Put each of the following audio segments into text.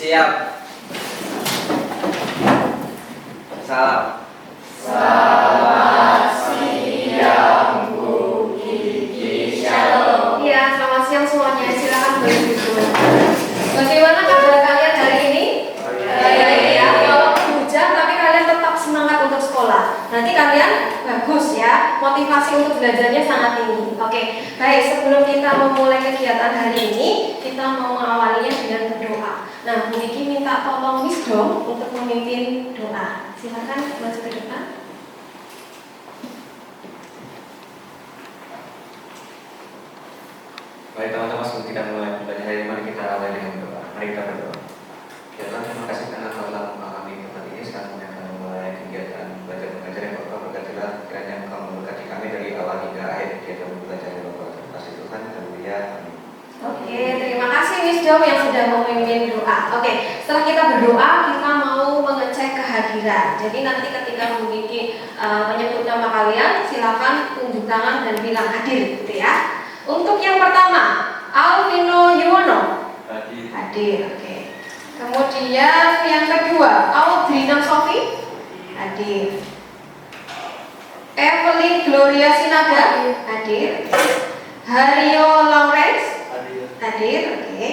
Siap. Salam. Selamat siang Bu Kiki. Shalom. Iya, selamat siang semuanya. Silakan berduduk. Bagaimana kabar kalian hari ini? Baik ya. Walaupun hujan, tapi kalian tetap semangat untuk sekolah. Nanti kalian bagus ya. Motivasi untuk belajarnya sangat tinggi. Oke, baik. Sebelum kita memulai kegiatan hari ini, kita mau mengawalinya dengan berdoa. Nah, Bu Kiki minta tolong Wisdom untuk memimpin doa. Silakan maju ke depan. Baik teman-teman, sebelum kita mulai belajar hari ini, mari kita awali dengan berdoa. Mari kita berdoa. Ya Tuhan, terima kasih karena Kau telah memahami tempat ini. Sekarang kami akan memulai kegiatan belajar mengajar yang Bapak berkatilah. Kiranya Engkau memberkati kami dari awal hingga akhir kegiatan belajar yang Bapak. Terima kasih Tuhan, haleluya, amin. Oke, terima kasih Wisdom yang sudah memimpin doa. Oke, setelah kita berdoa, kita mau mengecek kehadiran. Jadi nanti ketika Bu Kiki menyebut nama kalian, silakan tunjuk tangan dan bilang hadir, gitu ya. Untuk yang pertama, Alvino Yuwono. Hadir, oke. Kemudian yang kedua, Audrina Sofi. Hadir. Evelyn Gloria Sinaga. Hadir. Hario Lawrence. Hadir, oke.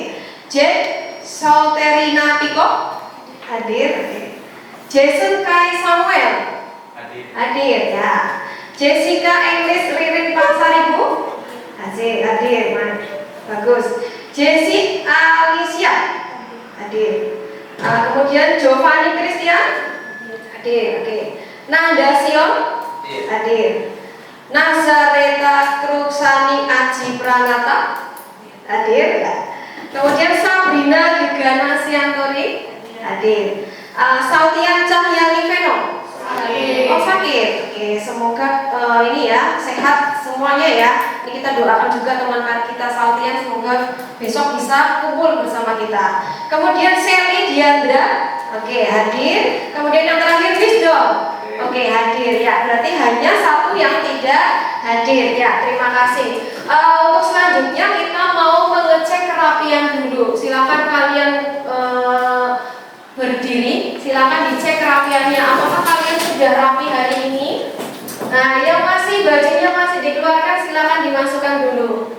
Jade Sauterina Piko. Hadir, oke. Jason Kai Samuel. Hadir, ya. Jessica English Ririn Pasaribu. Hadir, bagus. Jessie Alicia. Hadir. Kemudian Giovanni Christian. Hadir, oke. Nanda Sion. Hadir. Nazareta Kruksani Aji Pranata. Hadir, ya. Kemudian Sabrina Gegana Siantori. Hadir. Sautian Cahyani Veno. Oh, sakit. Oke, semoga ini ya sehat semuanya ya. Ini kita doakan juga teman kita Sautian, semoga besok bisa kumpul bersama kita. Kemudian Sally Diandra. Oke, hadir. Kemudian yang terakhir Wisdom. Oke, hadir ya. Berarti hanya satu yang tidak hadir ya. Terima kasih. Untuk selanjutnya kita mau mengecek kerapian dulu. Silakan kalian berdiri. Silakan dicek kerapiannya. Apakah kalian sudah rapi hari ini? Nah, yang masih bajunya masih dikeluarkan, silakan dimasukkan dulu.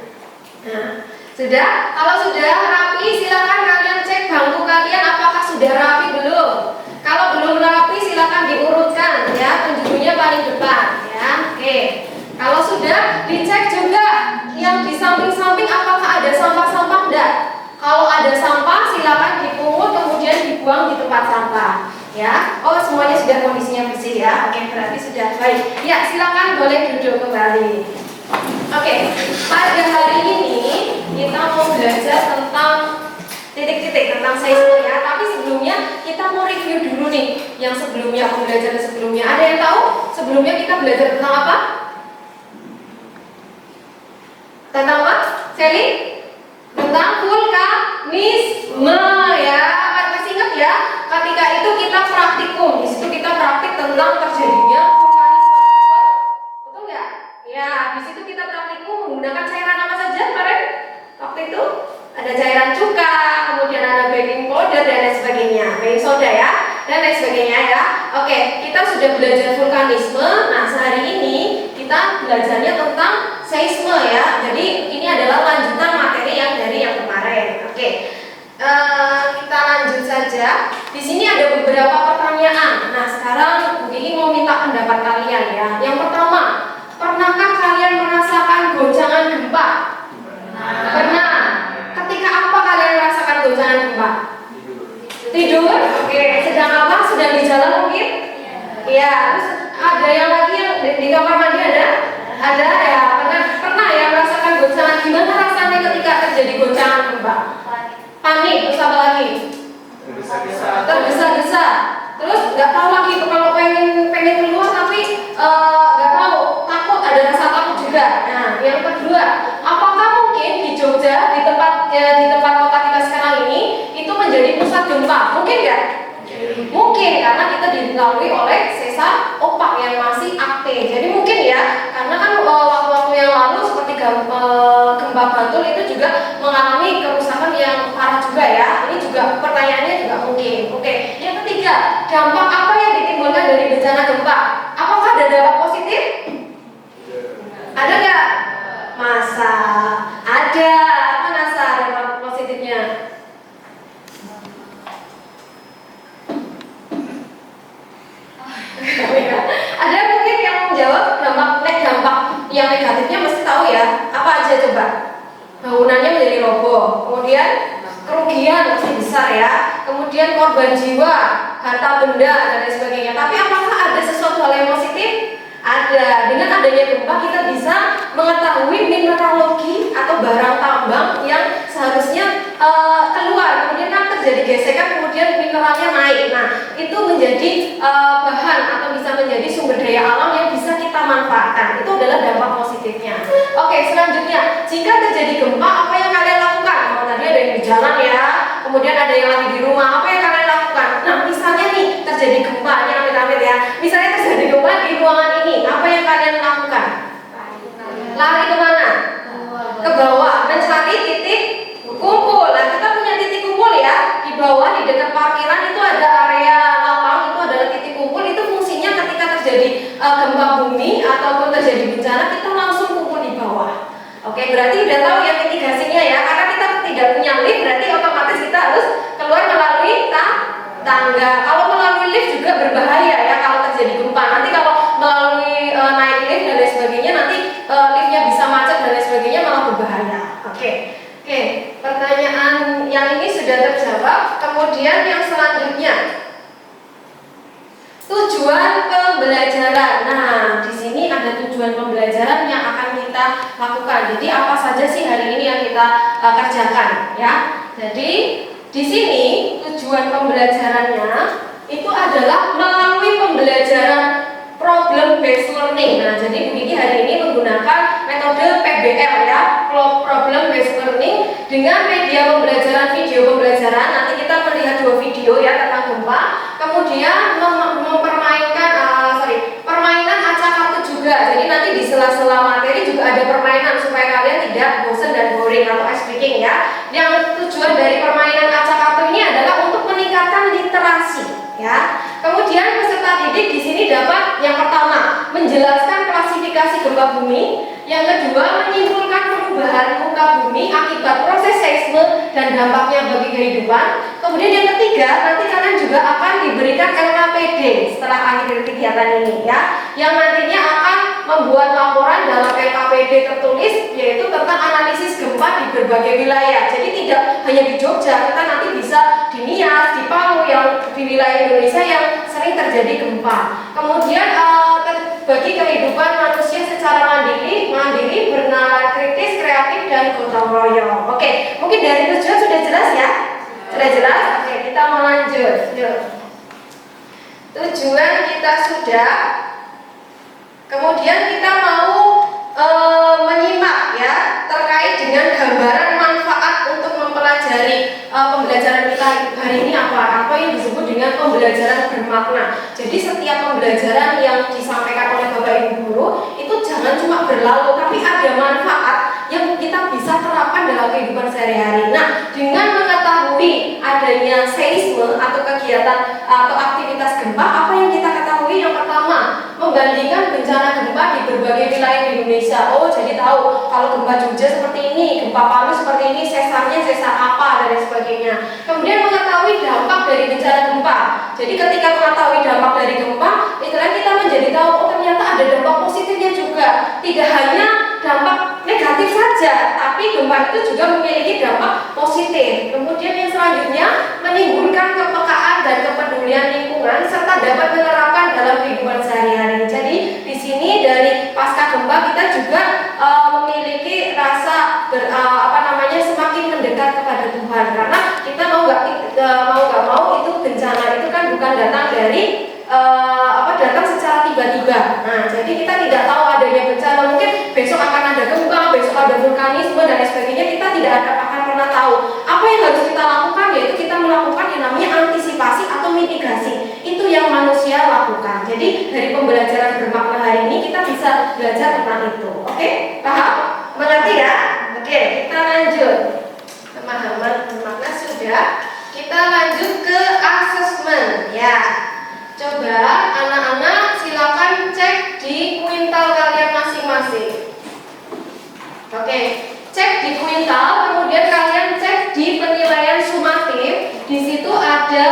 Nah, sudah? Kalau sudah rapi, silakan kalian cek bangku kalian apakah sudah rapi belum. Kalau belum rapi, silakan diurutkan ya, penjurunya paling depan ya. Oke. Kalau sudah, dicek juga yang di samping-samping apakah ada sampah-sampah enggak. Kalau ada sampah, silakan dipungut kemudian dibuang di tempat sampah. Ya, oh semuanya sudah kondisinya bersih ya. Oke, berarti sudah baik. Ya, silakan boleh duduk kembali. Oke, pada hari ini kita mau belajar tentang titik-titik tentang seisme ya. Tapi sebelumnya kita mau review dulu nih yang sebelumnya, pembelajaran sebelumnya. Ada yang tahu sebelumnya kita belajar tentang apa? Tentang apa? Sally? Tentang vulkanisme ya. Masih ingat ya? Ketika itu kita praktikum, di situ kita praktik tentang terjadinya vulkanisme. Betul nggak? Ya, di situ kita praktikum menggunakan cairan apa saja kemarin? Waktu itu ada cairan cuka, kemudian ada baking powder dan lain sebagainya, baking soda ya, dan lain sebagainya ya. Oke, kita sudah belajar vulkanisme. Nah, sehari ini kita belajarnya tentang seisme ya. Jadi ini adalah lanjutan materi yang dari yang kemarin. Oke. Kita lanjut saja. Di sini ada beberapa pertanyaan. Nah, sekarang Bu Kiki mau minta pendapat kalian ya. Yang pertama, pernahkah kalian merasakan goncangan gempa? Pernah. Ketika apa kalian merasakan goncangan gempa? Tidur. Oke. Sedang apa? Sedang di jalan mungkin? Iya. Terus ada yang lagi yang di kamar mandi ada? Ada ya. Pernah ya merasakan goncangan. Gimana rasanya ketika terjadi goncangan gempa? Panik, terus apa lagi? Tergesa-gesa. Terus nggak tahu lagi kalau pengen keluar tapi nggak tahu, takut, ada rasa takut juga. Nah, yang kedua, apakah mungkin di Jogja di tempat kota kita sekarang ini itu menjadi pusat gempa? Mungkin nggak? Mungkin karena kita dilalui oleh sesar opak yang masih aktif. Jadi mungkin ya, karena kan waktu-waktu yang lalu seperti gempa gempa Bantul itu juga mengalami kerusakan yang parah juga ya. Ini juga pertanyaannya juga mungkin. Oke, yang ketiga, dampak apa yang ditimbulkan dari bencana gempa? Apakah ada dampak positif? Ada nggak? Masa ada. Apa Nasa dampak positifnya? Ada mungkin yang menjawab dampak yang negatifnya mesti tahu ya. Apa aja coba? Bangunannya menjadi roboh, kemudian kerugian pasti besar ya, kemudian korban jiwa, harta benda dan lain sebagainya. Tapi apakah ada sesuatu hal yang positif? Ada. Dengan adanya gempa kita bisa mengetahui mineralogi atau barang tambang yang seharusnya keluar, kemudian kan terjadi gesekan, kemudian mineralnya naik. Nah, itu menjadi bahan atau bisa menjadi sumber daya alam yang bisa kita manfaatkan. Itu adalah dampak positifnya. Oke, selanjutnya, jika terjadi gempa, apa yang kalian lakukan? Oh, tadi ada yang di jalan ya, kemudian ada yang lagi di rumah. Apa yang kalian lakukan? Nah, misalnya nih terjadi gempa, ini amit-amit ya. Misalnya terjadi gempa di ruangan ini, apa yang kalian lakukan? Lari kemana? Ke bawah, mencari titik kumpul. Nah, kita punya titik kumpul ya. Di bawah, di dekat parkiran itu ada area lapang, itu adalah titik kumpul. Itu fungsinya ketika terjadi gempa bumi ataupun terjadi bencana, kita langsung kumpul di bawah. Oke, berarti udah tahu ya mitigasinya ya. Karena kita tidak punya lift, berarti otomatis kita harus keluar melalui tangga. Kalau melalui lift juga berbahaya ya kalau terjadi gempa. Nanti kalau melalui naik lift dan lain sebagainya, nanti liftnya bisa macet dan lain sebagainya, malah berbahaya. Oke, pertanyaan yang ini sudah terjawab. Kemudian yang selanjutnya, tujuan pembelajaran. Nah, di sini ada tujuan pembelajaran yang akan kita lakukan. Jadi apa saja sih hari ini yang kita kerjakan ya? Jadi di sini tujuan pembelajarannya itu adalah melalui pembelajaran problem based learning. Nah, jadi Bu Kiki hari ini menggunakan metode PBL ya, problem based learning dengan media pembelajaran video pembelajaran. Nanti kita melihat 2 video ya tentang gempa. Kemudian mempermainkan permainan acak kartu juga. Jadi nanti di sela-sela materi juga ada permainan supaya kalian tidak bosan dan boring atau ice breaking ya. Yang tujuan dari permainan acak kartu ini adalah untuk meningkatkan literasi ya. Kemudian peserta didik di sini dapat yang pertama menjelaskan klasifikasi gempa bumi, yang kedua menyimpulkan perubahan muka bumi akibat proses seisme dan dampaknya bagi kehidupan. Kemudian yang ketiga, nanti kalian juga akan diberikan LKPD setelah akhir kegiatan ini ya, yang nantinya akan membuat laporan dalam LKPD tertulis, yaitu tentang analisis gempa di berbagai wilayah. Jadi tidak hanya di Jogja, kita nanti bisa di Nias, di Palu, yang di wilayah Indonesia yang sering terjadi gempa. Kemudian bagi kehidupan manusia secara mandiri, bernalar kritis, kreatif, dan gotong royong. Oke, mungkin dari tujuan sudah jelas ya? Sudah jelas? Oke, kita mau lanjut. Tujuan kita sudah. Kemudian kita mau menyimak ya terkait dengan gambaran manfaat untuk mempelajari pembelajaran kita hari ini apa yang disebut dengan pembelajaran bermakna. Jadi setiap pembelajaran yang disampaikan oleh Bapak Ibu guru itu jangan cuma berlalu, tapi ada manfaat yang kita bisa terapkan dalam kehidupan sehari-hari. Nah, dengan mengetahui adanya seisme atau kegiatan atau aktivitas gempa, apa yang kita ketahui? Yang pertama, membandingkan bencana gempa di berbagai wilayah di Indonesia. Oh, jadi tahu kalau gempa Jogja seperti ini, gempa Palu seperti ini, sesarnya sesar apa dan lain sebagainya. Kemudian mengetahui dampak dari bencana gempa. Jadi ketika mengetahui dampak dari gempa, istilahnya kita menjadi tahu oh ternyata ada dampak positifnya juga. Tidak hanya dampak negatif saja, tapi gempa itu juga memiliki dampak positif. Kemudian yang selanjutnya menimbulkan kepekaan dan kepedulian lingkungan serta dapat menerapkan dalam kehidupan sehari-hari. Jadi di sini dari pasca gempa kita juga memiliki rasa semakin mendekat kepada Tuhan, karena kita mau nggak mau itu bencana itu kan bukan datang dari datang secara tiba-tiba. Nah, jadi kita tidak tahu adanya bencana, mungkin besok akan ada gempa, besok ada vulkanisme dan lain sebagainya, kita tidak akan pernah tahu. Apa yang harus kita lakukan yaitu kita melakukan yang namanya antisipasi atau mitigasi. Itu yang manusia lakukan. Jadi dari pembelajaran bermakna hari ini kita bisa belajar tentang itu. Oke? Paham? Mengerti ya? Oke. sudah, kita lanjut ke asesmen ya. Coba anak-anak silakan cek di kuintal kalian masing-masing. Oke, cek di kuintal, kemudian kalian cek di penilaian sumatif. Di situ ada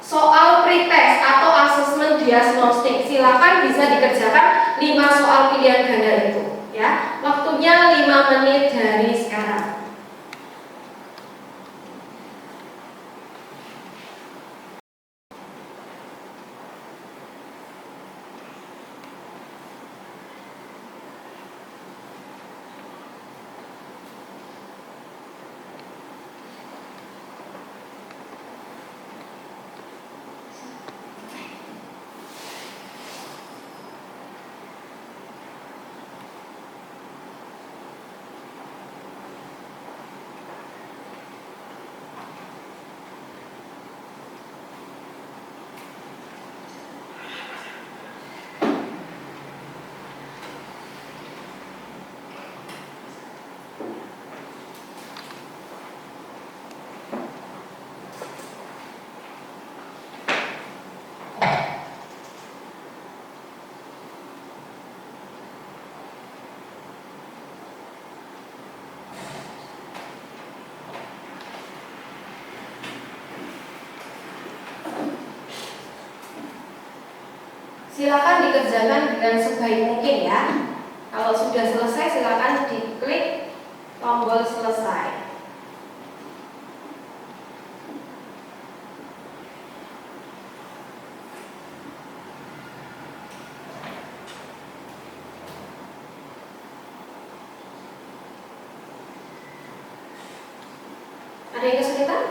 soal pretest atau asesmen diagnostik. Silakan bisa dikerjakan 5 soal pilihan ganda itu ya. Waktunya 5 menit dari sekarang. Silakan dikerjakan dengan sebaik mungkin ya. Kalau sudah selesai silakan diklik tombol selesai. Ada yang kesulitan?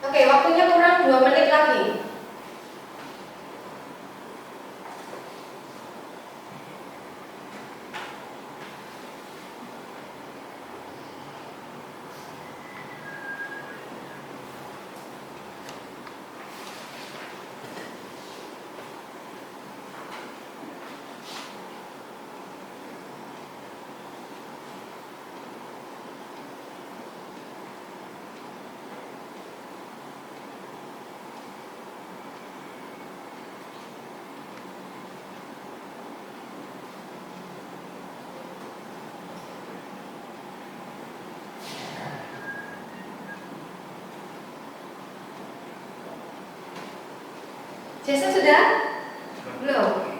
Oke, waktunya kurang 2 menit lagi. Jason sudah? Belum?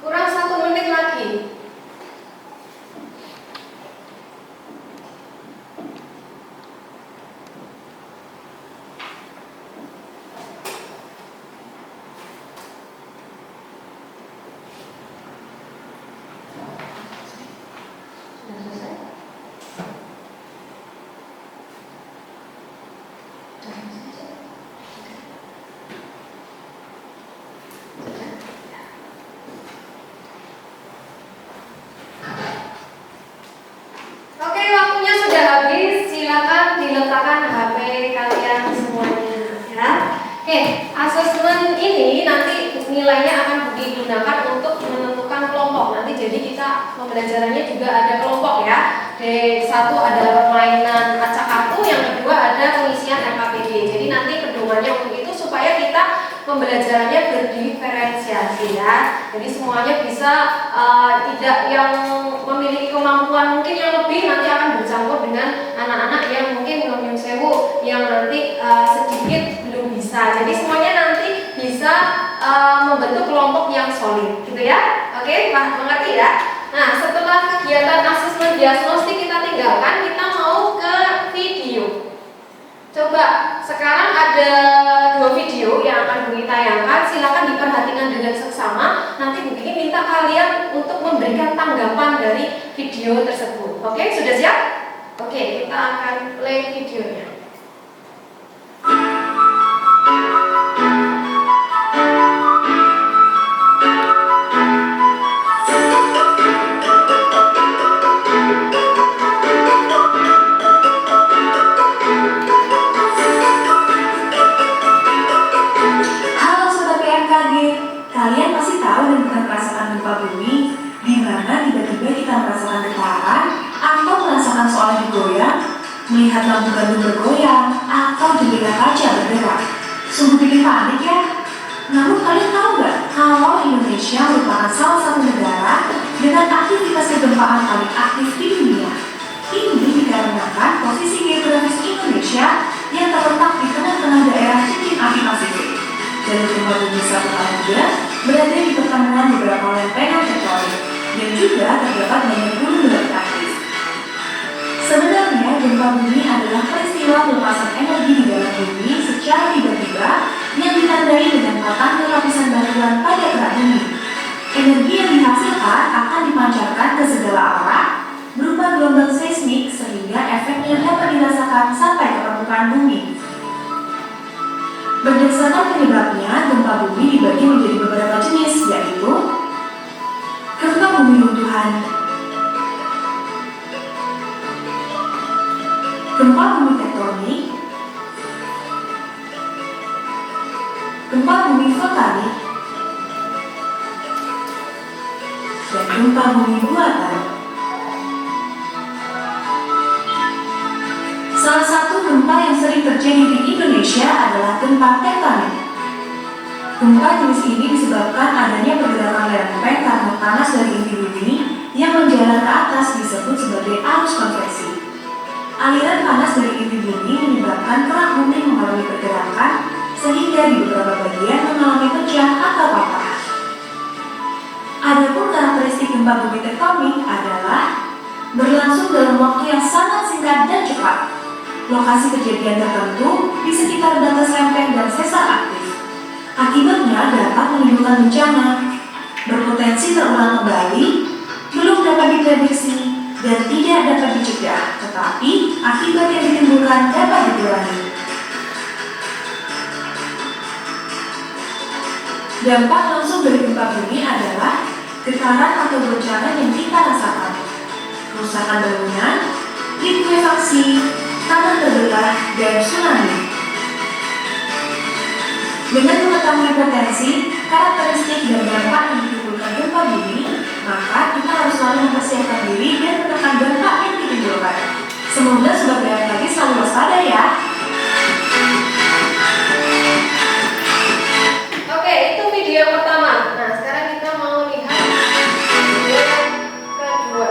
Kurang 1 menit lagi. Sudah selesai? Oke, waktunya sudah habis. Silakan diletakkan HP kalian semuanya ya. Oke, asesmen ini nanti nilainya akan digunakan untuk menentukan kelompok. Nanti jadi kita pembelajarannya juga ada kelompok ya. Di satu ada permainan acak kartu, yang kedua ada pengisian LKPD. Jadi nanti pedomannya untuk itu supaya kita pembelajarannya berdiferensiasi ya. Jadi semuanya bisa tidak yang memiliki kemampuan mungkin yang lebih nanti akan bercampur dengan anak-anak yang mungkin nyun sewu yang nanti sedikit belum bisa. Jadi semuanya nanti bisa membentuk kelompok yang solid, gitu ya. Oke, mengerti ya? Nah, setelah kegiatan asesmen diagnostik kita tinggalkan, kita mau ke video. Coba, sekarang ada 2 video yang akan Bumi tayangkan. Silakan diperhatikan dengan seksama. Nanti Bumi minta kalian untuk memberikan tanggapan dari video tersebut. Oke, sudah siap? Oke, kita akan play videonya. Kalian pasti tahu dan bukan merasakan gempa bumi, di mana tiba-tiba kita merasakan getaran atau merasakan seolah digoyang, melihat lampu gantung bergoyang, atau jendela kaca bergerak. Sungguh bikin panik ya. Namun kalian tahu nggak kalau Indonesia merupakan salah satu negara dengan aktivitas kegempaan paling aktif di dunia? Ini dikarenakan posisi geografis Indonesia yang terletak di tengah-tengah daerah cincin api Pasifik. Jalur gempa bumi Samudra berada di pertemuan beberapa lempengan tektonik dan juga terdapat banyak gunung berapi aktif. Sebenarnya gempa bumi adalah peristiwa pelepasan energi di dalam bumi secara tiba-tiba yang ditandai dengan patahnya lapisan batuan pada kerak bumi. Energi yang dihasilkan akan dipancarkan ke segala arah berupa gelombang seismik sehingga efeknya dapat dirasakan sampai ke permukaan bumi. Berdasarkan penyebabnya, gempa bumi dibagi menjadi beberapa jenis, yaitu gempa bumi runtuhan, gempa bumi tektonik, gempa bumi vulkanik, dan gempa bumi buatan. Salah satu gempa yang sering terjadi di Indonesia adalah gempa tektonik. Gempa jenis ini disebabkan adanya pergerakan lempeng karena panas dari inti bumi yang menjalar ke atas disebut sebagai arus konveksi. Aliran panas dari inti bumi menyebabkan kerak bumi mengalami pergerakan sehingga di beberapa bagian mengalami pecah atau patah. Adapun karakteristik gempa bumi tektonik adalah berlangsung dalam waktu yang sangat singkat dan cepat. Lokasi kejadian tertentu di sekitar batas lempeng dan sesar aktif. Akibatnya dapat menimbulkan bencana, berpotensi terulang kembali, belum dapat diprediksi, dan tidak dapat dicegah, tetapi akibat yang ditimbulkan dapat dikurangi. Dampak langsung dari gempa bumi adalah getaran atau goncangan yang kita rasakan, kerusakan bangunan, likuifaksi, tanah terbelah, dan tsunami. Dengan mengetahui potensi, karakteristik, dan dampak yang ditimbulkan gempa bumi, maka kita harus selalu mempersiapkan diri dan menekan dampak yang ditimbulkan. Semoga sobat BMKG selalu waspada ya. Oke, itu video yang pertama. Nah, sekarang kita mau lihat video yang kedua.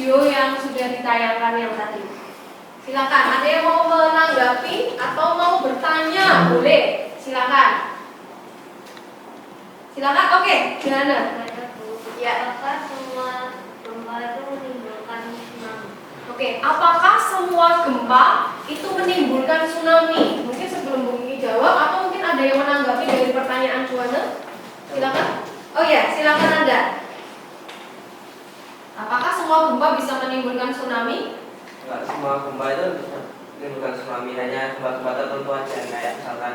video yang sudah ditayangkan yang tadi. Silakan, ada yang mau menanggapi atau mau bertanya? Boleh, silakan. Silakan, oke, Diana. Ya. Apakah semua gempa itu menimbulkan tsunami? Oke, apakah semua gempa itu menimbulkan tsunami? Mungkin sebelum Bu Kiki jawab, atau mungkin ada yang menanggapi dari pertanyaan Juana? Silakan. Oh ya, silakan Anda. Apakah semua gempa bisa menimbulkan tsunami? Enggak semua gempa itu menimbulkan tsunami, hanya gempa-gempa tertentu aja, kayak misalkan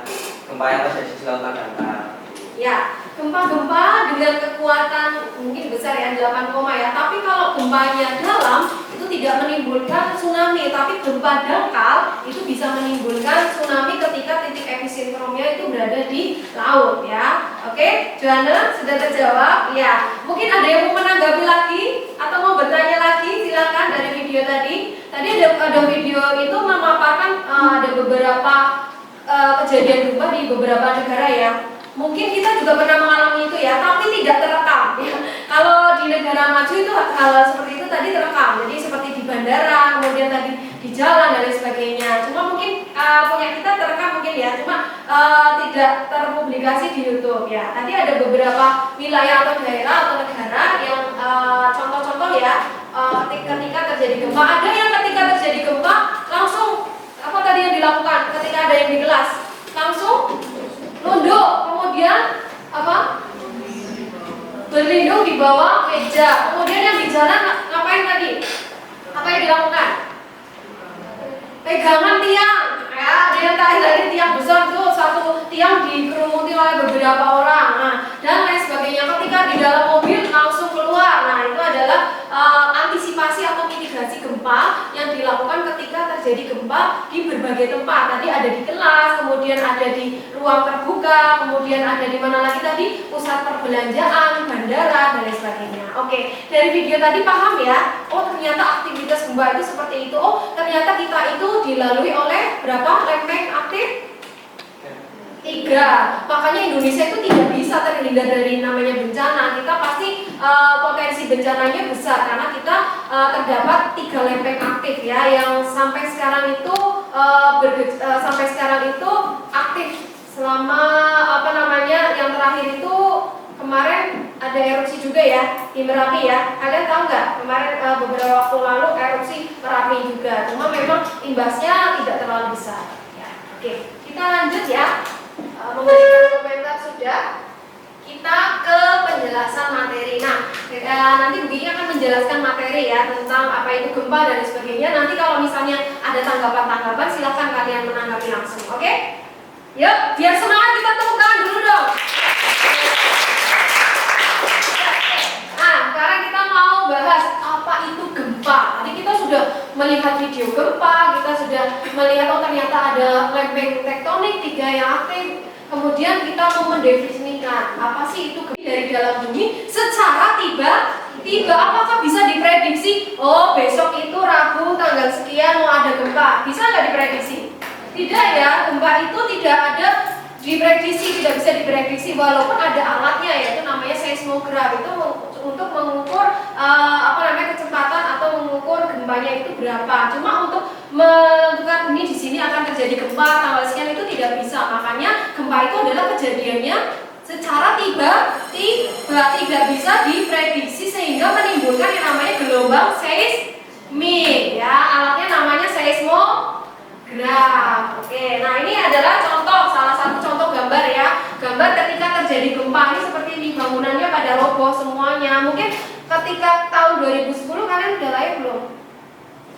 gempa yang terjadi di lautan datar. Ya, gempa-gempa dengan kekuatan mungkin besar ya 8, ya. Tapi kalau gempanya dalam itu tidak menimbulkan tsunami, tapi gempa dangkal itu bisa menimbulkan tsunami ketika titik episentrumnya itu berada di laut ya. Oke, Joanna sudah terjawab? Ya. Mungkin ada yang mau menanggapi lagi atau mau bertanya lagi? Silakan dari video tadi. Tadi ada video itu memaparkan ada beberapa kejadian gempa di beberapa negara ya. Mungkin kita juga pernah mengalami itu ya, tapi tidak terekam ya. Kalau di negara maju itu hal seperti itu tadi terekam, jadi seperti di bandara, kemudian tadi di jalan dan lain sebagainya. Cuma mungkin punya kita terekam mungkin ya, cuma tidak terpublikasi di YouTube ya. Tadi ada beberapa wilayah atau daerah atau negara yang contoh-contoh ya, ketika terjadi gempa. Ada yang ketika terjadi gempa langsung apa tadi yang dilakukan ketika ada yang di kelas? Langsung nunduk, kemudian apa? Berlindung di bawah meja. Kemudian yang di jalan ngapain tadi? Apa yang dilakukan? Pegangan tiang. Ya, ada yang dari tiang besar itu satu tiang dikerumuti oleh beberapa orang. Nah, dan lain sebagainya. Ketika di dalam mobil langsung keluar. Nah, itu adalah antisipasi atau mitigasi gempa yang dilakukan ketika terjadi gempa di berbagai tempat. Tadi ada di kelas, kemudian ada di ruang terbuka, kemudian ada di mana lagi tadi? Pusat perbelanjaan, bandara, dan lain sebagainya. Oke, dari video tadi paham ya? Oh, ternyata aktivitas gempa itu seperti itu. Oh, ternyata kita itu dilalui oleh berapa lempeng aktif? 3. Makanya Indonesia itu tidak bisa terhindar dari namanya bencana. Kita pasti potensi bencananya besar karena kita terdapat 3 lempeng aktif ya, yang sampai sekarang itu aktif selama yang terakhir itu kemarin ada erupsi juga ya di Merapi ya. Kalian tahu nggak kemarin beberapa waktu lalu erupsi Merapi juga. Cuma memang imbasnya tidak terlalu besar. Ya. Oke, kita lanjut ya. Memberikan komentar sudah. Kita ke penjelasan materi. Nah, nanti Bu Kiki akan menjelaskan materi ya tentang apa itu gempa dan sebagainya. Nanti kalau misalnya ada tanggapan-tanggapan, silahkan kalian menanggapi langsung. Oke? Yuk, biar semangat kita tepuk tangan dulu dong. Nah, sekarang kita mau bahas apa itu gempa. Tadi kita sudah melihat video gempa, kita sudah melihat oh ternyata ada lempeng tektonik 3 yang aktif. Kemudian kita mau mendefinisikan apa sih itu gempa dari dalam bumi secara tiba-tiba. Apakah bisa diprediksi? Oh, besok itu Rabu tanggal sekian mau ada gempa. Bisa nggak diprediksi? Tidak ya, gempa itu tidak ada diprediksi, tidak bisa diprediksi walaupun ada alatnya yaitu namanya seismograf itu untuk mengukur kecepatan atau mengukur gempanya itu berapa. Cuma untuk menentukan ini di sini akan terjadi gempa tanggal sekian itu tidak bisa. Makanya gempa itu adalah kejadiannya secara tiba-tiba, tidak bisa diprediksi sehingga menimbulkan yang namanya gelombang seismik ya. Alatnya namanya seismograf. Oke, nah ini adalah salah satu contoh gambar ya. Gambar ketika terjadi gempa ini seperti ini, bangunannya pada roboh semuanya. Mungkin ketika tahun 2010 kalian udah lahir belum?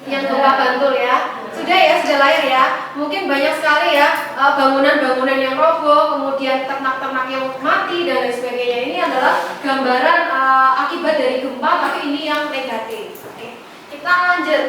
Yang gempa Bantul ya. Sudah ya, sudah lahir ya. Mungkin banyak sekali ya bangunan-bangunan yang roboh, kemudian ternak-ternak yang mati dan lain sebagainya. Ini adalah gambaran akibat dari gempa, tapi ini yang negatif. Oke. Kita lanjut.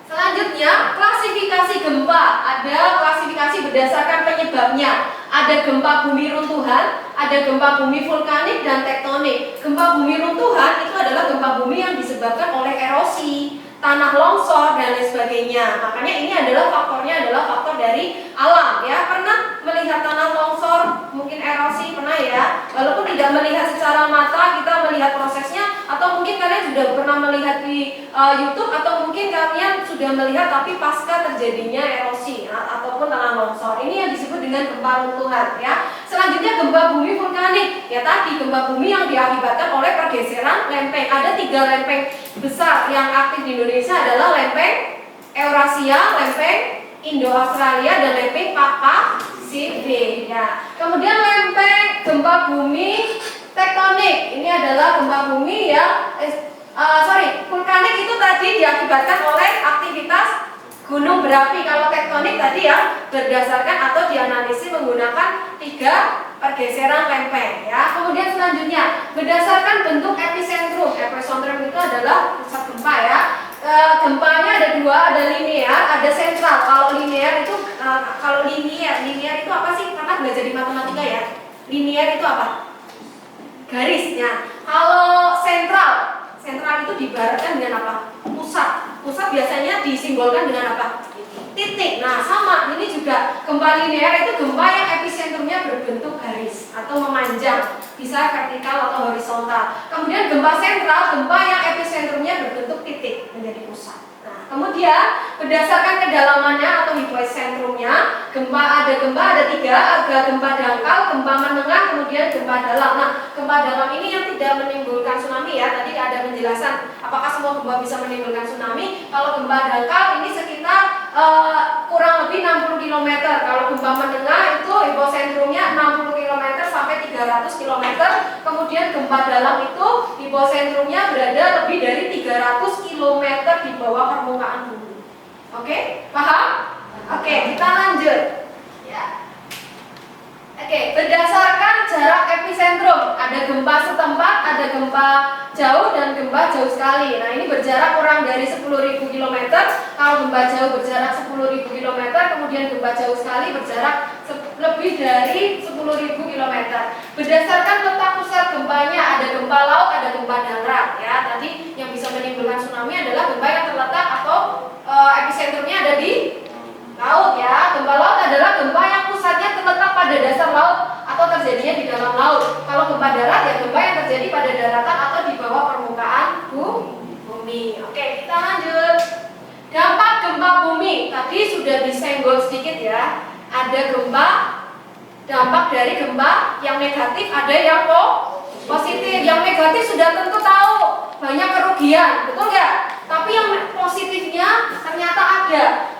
Selanjutnya, klasifikasi gempa. Ada klasifikasi berdasarkan penyebabnya. Ada gempa bumi runtuhan, ada gempa bumi vulkanik dan tektonik. Gempa bumi runtuhan itu adalah gempa bumi yang disebabkan oleh erosi, tanah longsor dan lain sebagainya. Makanya ini adalah faktornya adalah faktor dari alam ya. Pernah melihat tanah longsor, mungkin erosi pernah ya. Walaupun tidak melihat secara mata, kita melihat prosesnya atau atau mungkin kalian sudah pernah melihat di YouTube, atau mungkin kalian sudah melihat tapi pasca terjadinya erosi ataupun tanah longsor. Ini yang disebut dengan gempa runtuhan ya. Selanjutnya gempa bumi vulkanik. Ya tadi gempa bumi yang diakibatkan oleh pergeseran lempeng. Ada 3 lempeng besar yang aktif di Indonesia adalah lempeng Eurasia, lempeng Indo-Australia, dan lempeng Pasifik. Ya. Kemudian lempeng gempa bumi tektonik. Ini adalah gempa bumi ya, vulkanik itu tadi diakibatkan oleh aktivitas gunung berapi. Kalau tektonik tadi ya berdasarkan atau dianalisis menggunakan 3 pergeseran lempeng ya. Kemudian selanjutnya berdasarkan bentuk epicentrum. Epicentrum itu adalah pusat gempa ya. Gempanya ada 2, ada linear, ada sentral. Kalau linear itu linear itu apa sih? Karena belajar di matematika ya. Linear itu apa? Garisnya. Kalau sentral itu diibaratkan dengan apa? Pusat biasanya disimbolkan dengan apa? Titik. Nah, sama ini juga gempa linear itu gempa yang epicentrumnya berbentuk garis atau memanjang, bisa vertikal atau horizontal. Kemudian gempa sentral, gempa yang epicentrumnya berbentuk titik menjadi pusat. Nah, kemudian berdasarkan kedalamannya atau hipocentrumnya, ada 3, ada gempa dangkal, gempa menengah, kemudian gempa dalam. Nah, gempa dalam ini yang tidak menimbulkan tsunami ya. Tadi ada penjelasan apakah semua gempa bisa menimbulkan tsunami. Kalau gempa dangkal ini sekitar kurang lebih 60 km. Kalau gempa menengah itu hipocentrumnya 60 km sampai 300 km. Kemudian gempa dalam itu hipocentrumnya berada lebih dari 300 km di bawah permukaan bumi. Oke, paham? Oke, kita lanjut. Ya. Oke, berdasarkan jarak epicentrum, ada gempa setempat, ada gempa jauh, dan gempa jauh sekali. Nah, ini berjarak kurang dari 10.000 km. Kalau gempa jauh berjarak 10.000 km, kemudian gempa jauh sekali berjarak lebih dari 10.000 km. Berdasarkan letak pusat gempanya, ada gempa laut, ada gempa darat. Ya, tadi yang bisa menimbulkan tsunami adalah gempa yang terletak atau epicentrumnya ada di laut ya. Gempa laut adalah gempa yang pusatnya terletak pada dasar laut atau terjadinya di dalam laut. Kalau gempa darat ya gempa yang terjadi pada daratan atau di bawah permukaan bumi. Oke, kita lanjut. Dampak gempa bumi tadi sudah disenggol sedikit ya. Ada dampak dari gempa yang negatif, ada yang positif. Yang negatif sudah tentu tahu, banyak kerugian, betul nggak? Tapi yang positifnya ternyata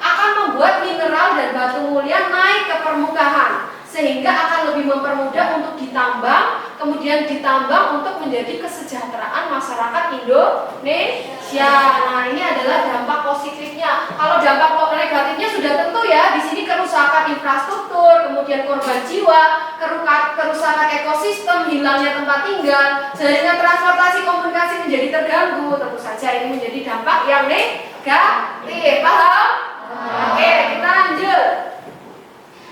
akan membuat mineral dan batu mulia naik ke permukaan, sehingga akan lebih mempermudah untuk ditambang, kemudian ditambang untuk menjadi kesejahteraan masyarakat Indonesia. Nah, ini adalah dampak positifnya. Kalau dampak negatifnya sudah tentu ya, di sini kerusakan infrastruktur, kemudian korban jiwa, kerusakan ekosistem, hilangnya tempat tinggal, jaringan transportasi komunikasi menjadi terganggu. Tentu saja ini menjadi dampak yang negatif. Paham? Oke, kita lanjut.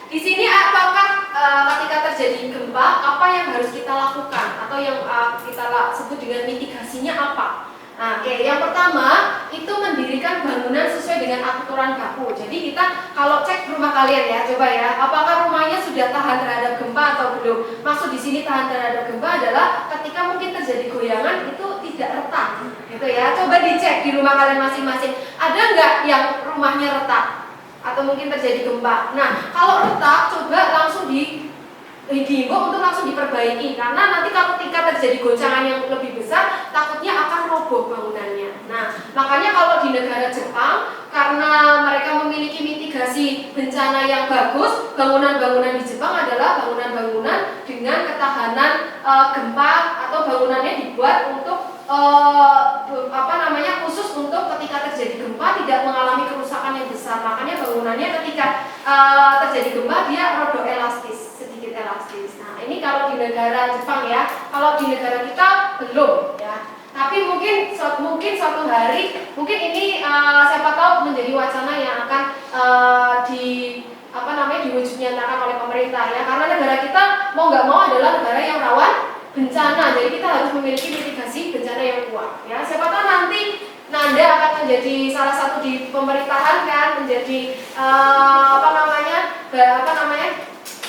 Di sini apakah ketika terjadi gempa apa yang harus kita lakukan atau yang kita sebut dengan mitigasinya apa? Nah, oke, yang pertama itu mendirikan bangunan sesuai dengan aturan baku. Jadi kita kalau cek rumah kalian ya, coba ya, apakah rumahnya sudah tahan terhadap gempa atau belum? Maksud di sini tahan terhadap gempa adalah ketika mungkin terjadi goyangan itu tidak retak, gitu ya. Coba dicek di rumah kalian masing-masing, ada nggak yang rumahnya retak? Atau mungkin terjadi gempa. Nah, kalau retak, coba langsung dihimbau untuk langsung diperbaiki, karena nanti kalau ketika terjadi goncangan yang lebih besar, takutnya akan roboh bangunannya. Nah, makanya kalau di negara Jepang, karena mereka memiliki mitigasi bencana yang bagus, bangunan-bangunan di Jepang adalah bangunan-bangunan dengan ketahanan gempa, atau bangunannya dibuat untuk khusus untuk ketika terjadi gempa tidak mengalami kerusakan yang besar. Makanya bangunannya ketika terjadi gempa dia rodok elastis, sedikit elastis. Nah, ini kalau di negara Jepang ya. Kalau di negara kita belum ya. Tapi mungkin suatu hari, mungkin ini siapa tahu menjadi wacana yang akan diwujud nyatakan oleh pemerintah ya. Karena negara kita mau nggak mau adalah negara yang rawan bencana, jadi kita harus memiliki mitigasi bencana yang kuat ya. Siapa tahu nanti Nanda akan menjadi salah satu di pemerintahan kan, menjadi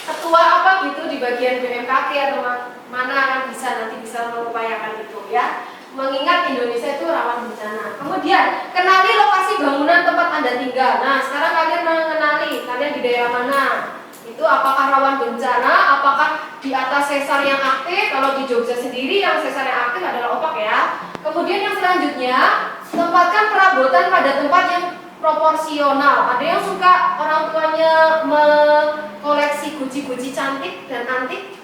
ketua apa gitu di bagian BMKG atau mana kan, nanti bisa mengupayakan itu ya. mengingat Indonesia itu rawan bencana. Kemudian, kenali lokasi bangunan tempat Anda tinggal. Nah, sekarang kalian mengenali, kalian di daerah mana? Itu apakah rawan bencana, apakah di atas sesar yang aktif. Kalau di Jogja sendiri yang sesar yang aktif adalah opak ya. Kemudian yang selanjutnya, tempatkan perabotan pada tempat yang proporsional. Ada yang suka orang tuanya mengkoleksi guci-guci cantik dan antik.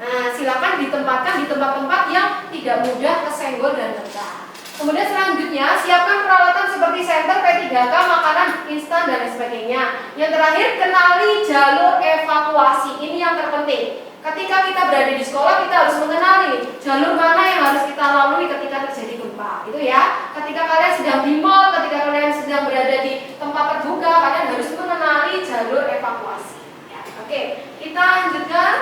Nah, silakan ditempatkan di tempat-tempat yang tidak mudah kesenggol dan pecah. Kemudian selanjutnya, siapkan peralatan seperti senter, P3K, makanan instan dan sebagainya. Yang terakhir, kenali jalur evakuasi. Ini yang terpenting. Ketika kita berada di sekolah, kita harus mengenali jalur mana yang harus kita lalui ketika terjadi gempa. Itu ya. Ketika kalian sedang di mall, ketika kalian sedang berada di tempat terbuka, kalian harus mengenali jalur evakuasi. Ya, oke, kita lanjutkan.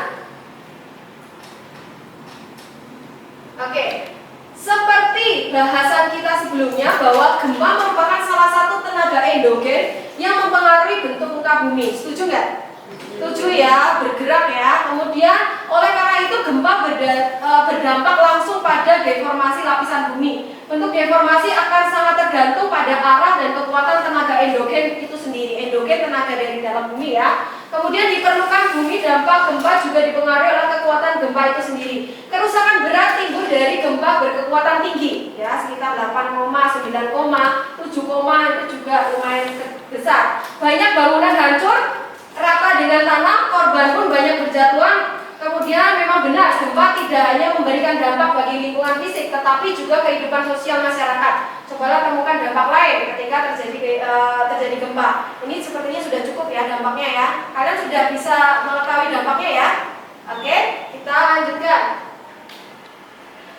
Oke, seperti bahasan kita sebelumnya bahwa gempa merupakan salah satu tenaga endogen yang mempengaruhi bentuk muka bumi. Setuju nggak? Setuju ya, bergerak ya. Kemudian oleh karena itu gempa berdampak langsung pada deformasi lapisan bumi. Bentuk deformasi akan sangat tergantung pada arah dan kekuatan tenaga endogen itu sendiri. Endogen tenaga dari dalam bumi ya. Kemudian diperlukan bumi, dampak gempa juga dipengaruhi oleh kekuatan gempa itu sendiri. Kerusakan berat timbul dari gempa berkekuatan tinggi, ya sekitar 8, 9, 7, itu juga lumayan besar. Banyak bangunan hancur, rata dengan tanah, korban pun banyak berjatuhan. Kemudian memang benar gempa tidak hanya memberikan dampak bagi lingkungan fisik, tetapi juga kehidupan sosial masyarakat. Cobalah temukan dampak lain ketika terjadi gempa. Ini sepertinya sudah cukup ya dampaknya ya. Kalian sudah bisa mengetahui dampaknya ya. Oke, kita lanjutkan.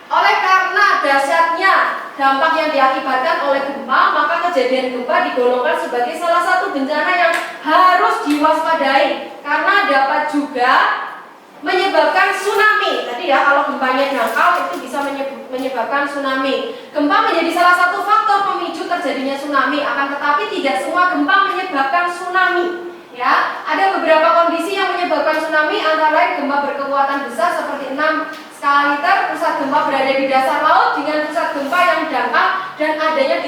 Oleh karena dahsyatnya dampak yang diakibatkan oleh gempa, maka kejadian gempa digolongkan sebagai salah satu bencana yang harus diwaspadai karena dapat juga menyebabkan tsunami. Tadi ya, kalau gempanya dangkal itu bisa menyebabkan tsunami. Gempa menjadi salah satu faktor pemicu terjadinya tsunami, akan tetapi tidak semua gempa menyebabkan tsunami. Ya, ada beberapa kondisi yang menyebabkan tsunami, antara lain gempa berkekuatan besar seperti 6 skala Richter, pusat gempa berada di dasar laut dengan pusat gempa yang dangkal dan adanya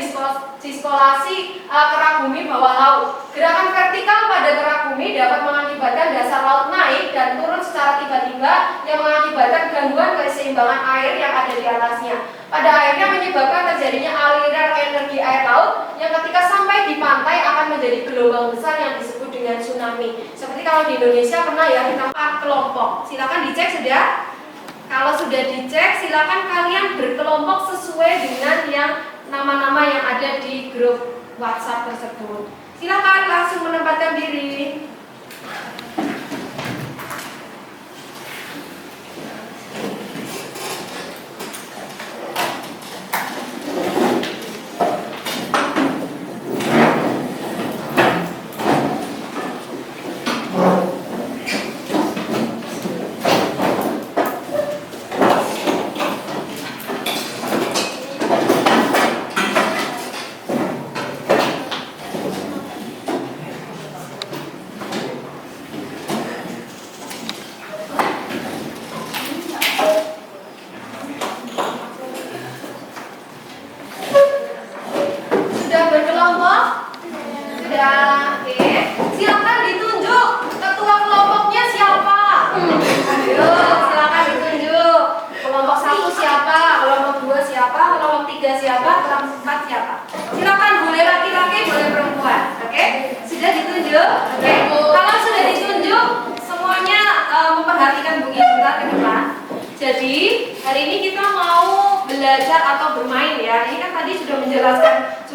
diskolasi kerak bumi bawah laut. Gerakan vertikal pada kerak bumi dapat mengakibatkan dasar laut naik dan turun secara tiba-tiba yang mengakibatkan gangguan keseimbangan air yang ada di atasnya. Pada akhirnya menyebabkan terjadinya aliran energi air laut yang ketika sampai di pantai akan menjadi gelombang besar yang disebut dengan tsunami. Seperti kalau di Indonesia pernah ya kita 4 kelompok. Silakan dicek sudah. Kalau sudah dicek, silakan kalian berkelompok sesuai dengan yang nama-nama yang ada di grup WhatsApp tersebut. Silakan langsung menempatkan diri.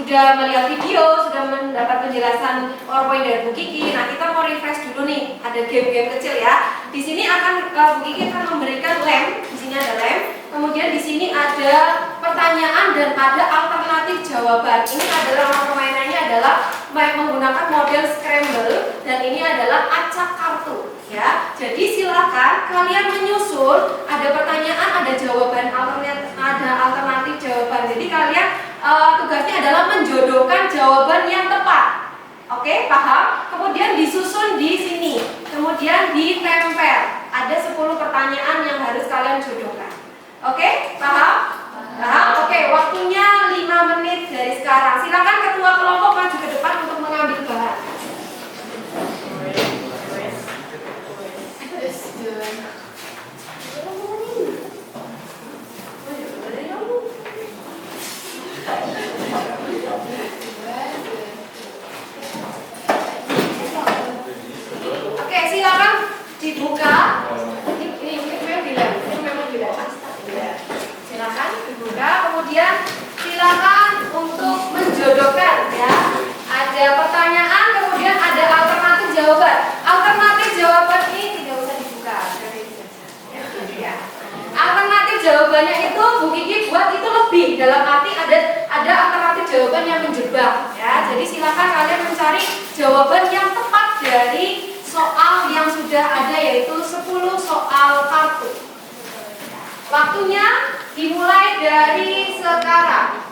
Sudah melihat video, sudah mendapat penjelasan PowerPoint dari Bu Kiki. Nah, kita mau refresh dulu nih. Ada game-game kecil ya. Di sini akan Bu Kiki akan memberikan lem. Di sini ada lem. Kemudian di sini ada pertanyaan dan ada alternatif jawaban. Ini adalah permainannya adalah menggunakan model scramble dan ini adalah acak kartu. Ya, jadi silakan kalian menyusul. Ada pertanyaan, ada jawaban ada alternatif jawaban. Jadi kalian tugasnya adalah menjodohkan jawaban yang tepat. Oke, paham? Kemudian disusun di sini. Kemudian ditempel. Ada 10 pertanyaan yang harus kalian jodohkan. Oke, paham? Nah, oke, waktunya 5 menit dari sekarang. Silakan ketua kelompok maju ke depan untuk mengambil bahan. Oke, silakan dibuka. Ini memang tidak. Silakan dibuka. Kemudian silakan untuk menjodohkan ya. Ada pertanyaan, kemudian ada alternatif jawaban. Alternatif jawaban ini tidak usah dibuka. Ya. Alternatif jawabannya itu Bu Kiki buat itu lebih, dalam arti ada alternatif jawaban yang menjebak ya. Jadi silakan kalian mencari jawaban yang tepat dari soal yang sudah ada, yaitu 10 soal kartu. Waktunya dimulai dari sekarang.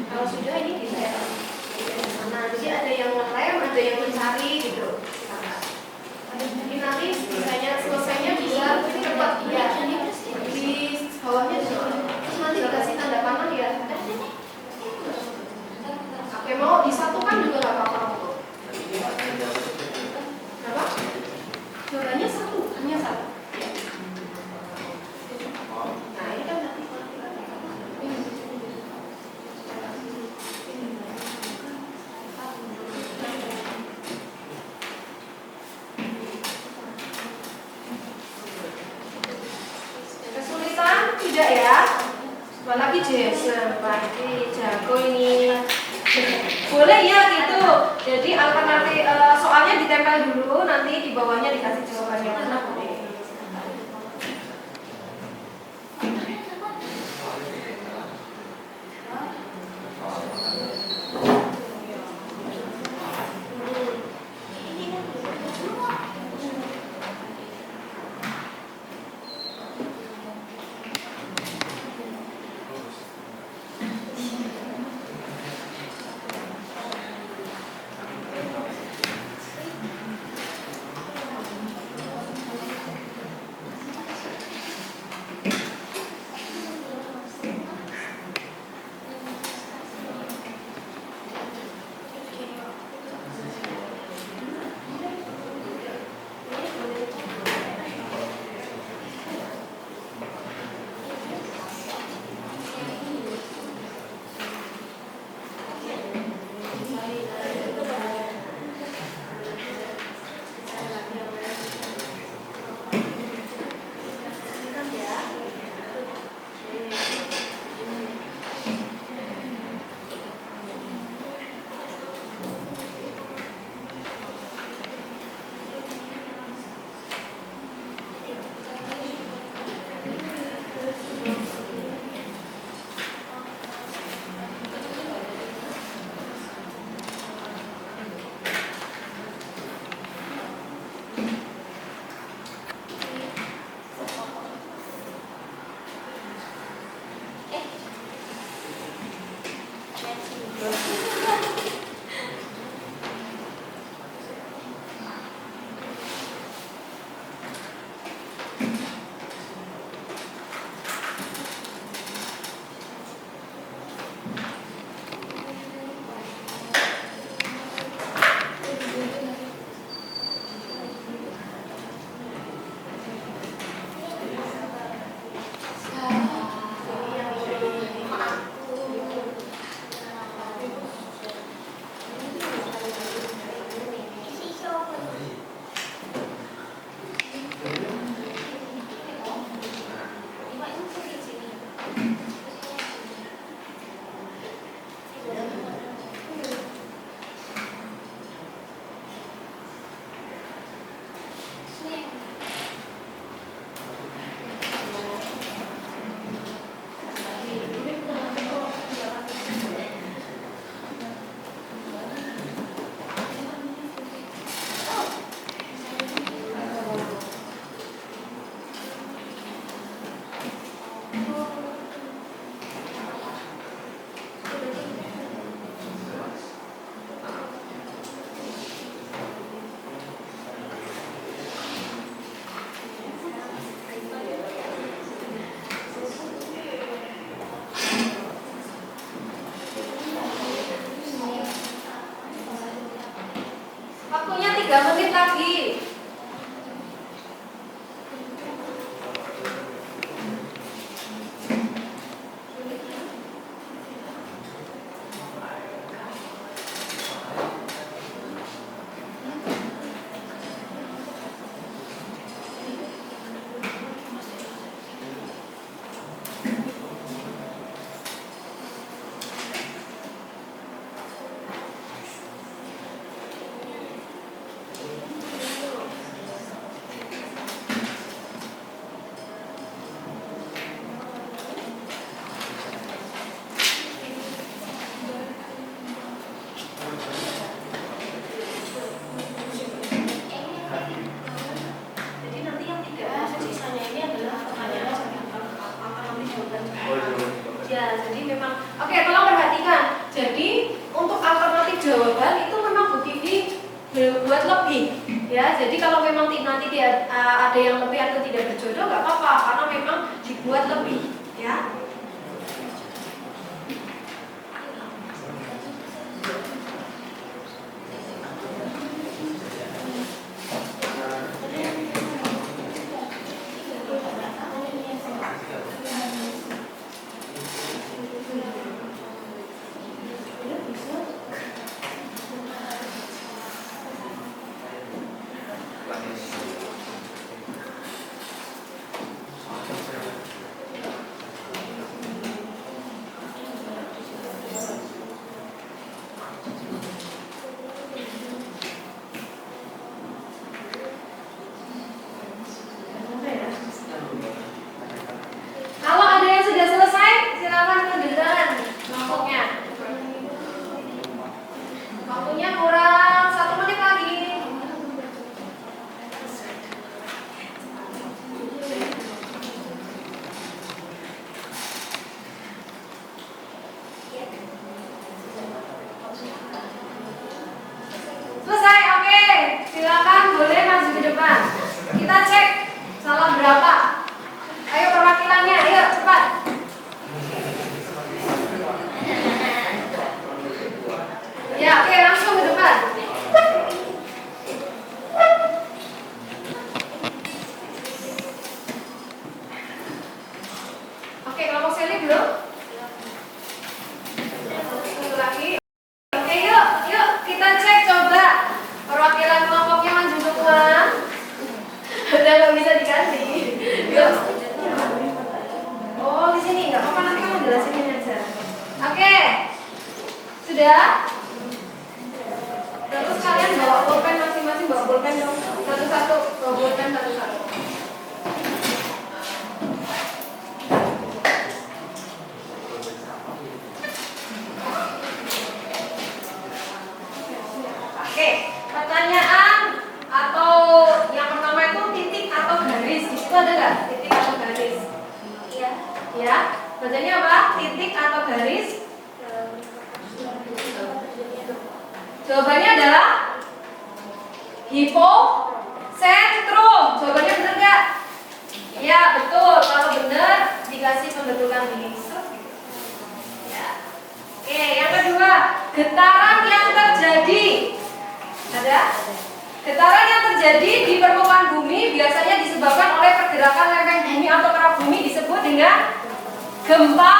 Kalau sudah ini bisa. Nah, jadi ada yang ngerem, ada yang mencari gitu. Jadi nanti misalnya selesainya bisa cepat ya. Di bawahnya terus nanti dikasih tanda panah ya. Oke, mau disatukan juga nggak apa-apa. Berapa? Jawabannya satu, hanya satu. Nah, ini kan nanti. Kesulitan tidak ya? Apalagi Jason, pasti jago ini. Boleh ya gitu. Jadi alternatif soalnya ditempel dulu, nanti di bawahnya dikasih jawabannya. Mana boleh? Jadi kalau memang nanti dia ada yang lebih atau tidak berjodoh nggak apa-apa, karena memang dibuat lebih, ya. Kalau ada yang sudah selesai, silakan tunjukkan kelompoknya. Waktunya kurang 1 menit lagi. Selesai, oke. Silakan boleh maju ke depan. Kita cek salah berapa. Ayo perwakilannya, ayo cepat. Ya, oke, langsung ke depan. Oke, kelompok Sally belum? Satu lagi. Oke, yuk kita cek coba perwakilan kelompoknya maju semua. Udah nggak bisa diganti. Yuk. Oh, di sini nggak apa-apa, nanti kamu jelasin ini aja. Oke, sudah. Terus kalian bawa pulpen masing-masing, bawa pulpen dong. Satu-satu, bawa pulpen satu-satu. Oke, pertanyaan atau yang pertama itu titik atau garis. Di situ ada nggak titik atau garis? Iya. Ya, bacanya apa? Titik atau garis? Jawabannya adalah hipocentrum. Jawabannya benar nggak? Ya, betul. Kalau benar dikasih pembentukan ini. Ya. Oke, yang kedua, getaran yang terjadi. Ada? Getaran yang terjadi di permukaan bumi biasanya disebabkan oleh pergerakan lempeng bumi atau kerak bumi, disebut dengan gempa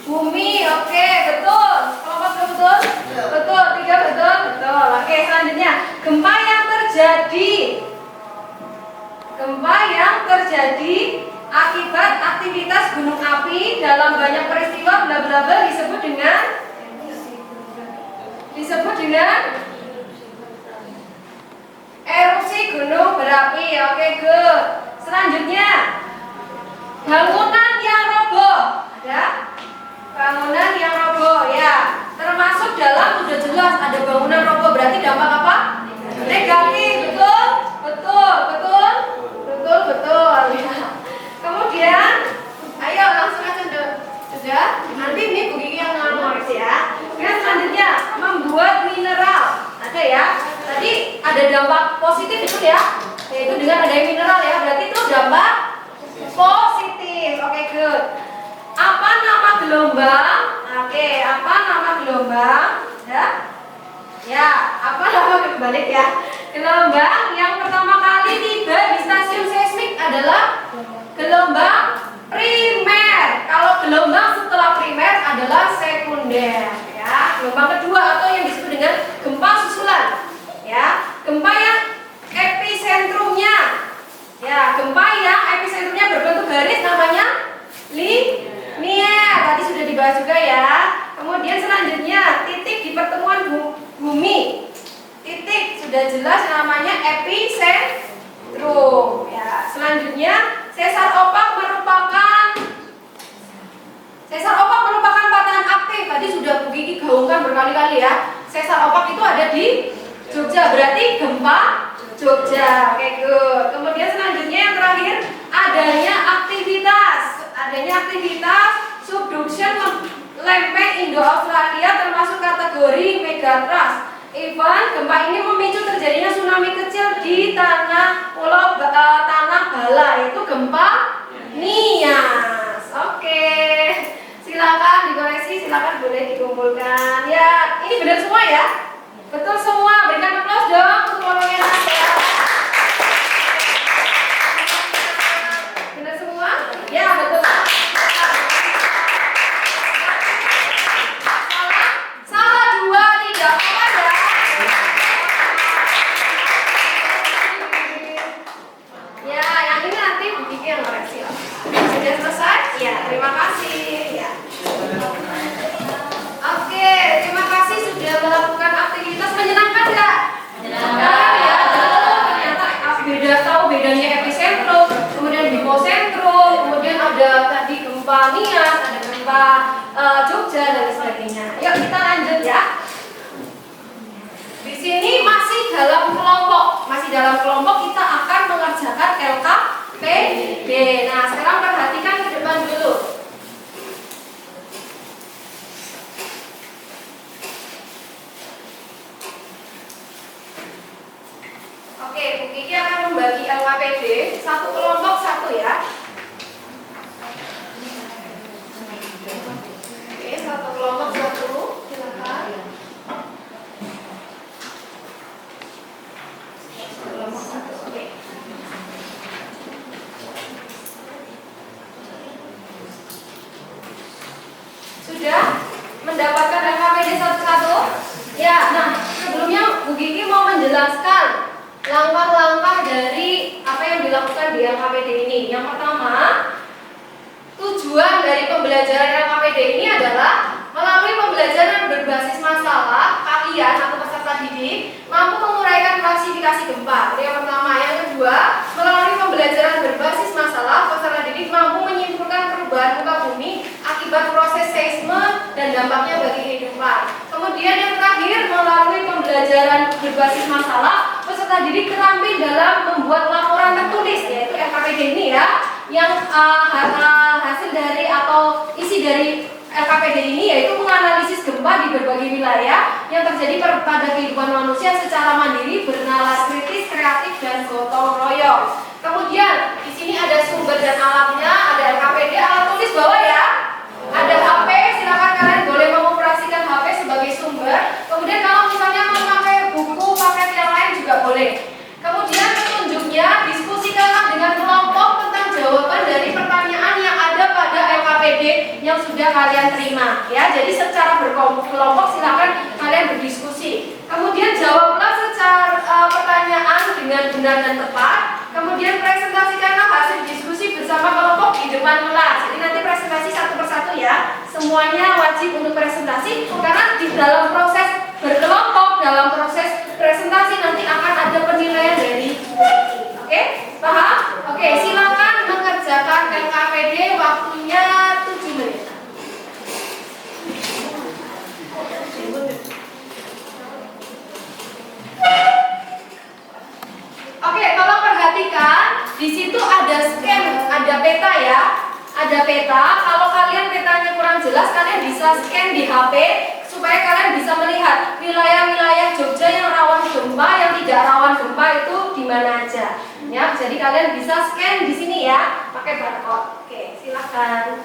bumi. Oke, betul. Kelompok betul? Betul. 3 betul? Betul. Oke, selanjutnya gempa yang terjadi akibat aktivitas gunung api dalam banyak peristiwa bla bla bla disebut dengan erupsi gunung berapi. Oke, good. Selanjutnya bangunan yang roboh. Ada? Bangunan yang roboh, ya. Termasuk dalam udah jelas ada bangunan roboh, berarti dampak apa? Negatif, betul? Betul. Ya. Kemudian, ayo langsung aja sudah. Nanti ini Bu Gigi yang ngomong ya. Kemudian selanjutnya membuat mineral. Ada ya? Tadi ada dampak positif itu ya, yaitu dengan adanya mineral ya. Berarti itu dampak positif. Oke, good. Apa nama gelombang? Oke, apa nama gelombang? Ya, apa nama kebalik ya? Gelombang yang pertama kali tiba di stasiun seismik adalah gelombang primer. Kalau gelombang setelah primer adalah sekunder. Ya, gelombang kedua atau yang disebut dengan gempa susulan. Ya, gempa yang episentrumnya. Ya, gempa yang episentrumnya berbentuk garis namanya linier. Tadi sudah dibahas juga ya. Kemudian selanjutnya titik di pertemuan bumi. Titik sudah jelas namanya epicentrum. Ya, selanjutnya sesar opak merupakan patahan aktif. Tadi sudah Bu Gigi gaungkan berkali-kali ya. Sesar opak itu ada di Jogja, berarti gempa Jogja. Oke, good. Kemudian selanjutnya yang terakhir adanya aktivitas subduction lempeng Indo-Australia termasuk kategori megatrust. Ivan, gempa ini memicu terjadinya tsunami kecil di tanah pulau tanah bala, yaitu gempa Nias. Oke, silakan dikoreksi, silakan boleh dikumpulkan. Ya, ini benar semua ya? Betul semua. Berikan aplaus dong untuk orang yang ya. Benar semua? Ya, betul. Salah dua, tidak apa ya. Ya, yang ini nanti Bu Kiki yang koreksi lah. Sudah selesai? Ya, terima kasih. Ya. Oke, terima kasih sudah melakukan aktivitas menyenangkan nggak? Menyenangkan ya. Ternyata beda tahu bedanya epicentrum, kemudian hipocentrum, kemudian ada tadi gempa Nias, ada gempa Jogja dan sebagainya. Yuk kita lanjut ya. Di sini masih dalam kelompok kita akan mengerjakan LKPD. Nah, sekarang perhatikan ke depan dulu. Oke, Bu Kiki akan membagi LKPD satu kelompok satu ya. Oke, satu kelompok satu, silakan. Kelompok satu, oke. Sudah mendapatkan LKPD satu-satu? Ya, nah sebelumnya Bu Kiki mau menjelaskan langkah-langkah dari apa yang dilakukan di LKPD ini. Yang pertama, tujuan dari pembelajaran LKPD ini adalah melalui pembelajaran berbasis masalah, kalian atau peserta didik mampu menguraikan klasifikasi gempa. Itu yang pertama. Yang kedua, melalui pembelajaran berbasis masalah, peserta didik mampu menyimpulkan perubahan muka bumi akibat proses seisme dan dampaknya bagi kehidupan. Kemudian yang terakhir, melalui pembelajaran berbasis masalah, peserta didik terampil dalam membuat laporan tertulis, yaitu LKPD ini ya, yang hasil dari atau isi dari LKPD ini yaitu menganalisis gempa di berbagai wilayah yang terjadi pada kehidupan manusia secara mandiri, bernalar kritis, kreatif, dan gotong royong. Kemudian di sini ada sumber dan alatnya, ada LKPD, alat tulis bawah ya, ada HP, silakan kalian boleh mengoperasikan HP sebagai sumber. Kemudian kalau misalnya mau pakai buku, pakai yang lain juga boleh. Kemudian petunjuknya, diskusikanlah dengan kelompok tentang jawaban dari pertanyaan yang ada pada LKPD yang sudah kalian terima ya. Jadi secara berkelompok silakan kalian berdiskusi. Kemudian jawablah secara pertanyaan dengan benar dan tepat. Kemudian presentasikanlah hasil diskusi bersama kelompok di depan kelas. Jadi nanti presentasi satu persatu ya. Semuanya wajib untuk presentasi karena di dalam proses berkelompok, dalam proses presentasi nanti akan ada penilaian dari oke? Paham? Oke, silakan mengerjakan LKPD, waktunya 7 menit. Oke, tolong perhatikan, di situ ada scan, ada peta ya. Ada peta, kalau kalian petanya kurang jelas, kalian bisa scan di HP supaya kalian bisa melihat wilayah-wilayah Jogja yang rawan gempa, yang tidak rawan gempa itu di mana aja. Ya, jadi kalian bisa scan di sini ya, pakai barcode. Oke, silakan.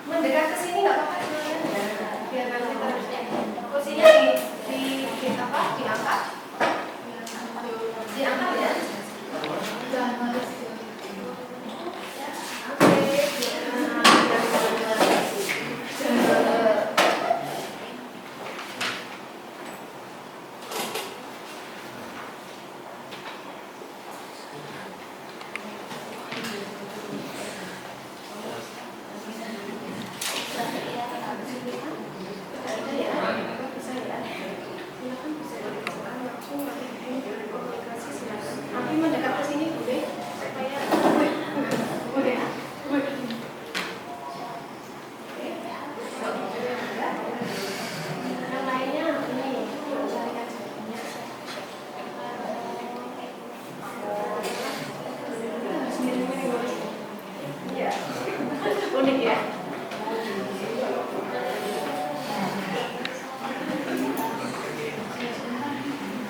Mendekat ke sini nggak apa-apa, biar nanti terusnya kursinya diangkat ya. ini ya.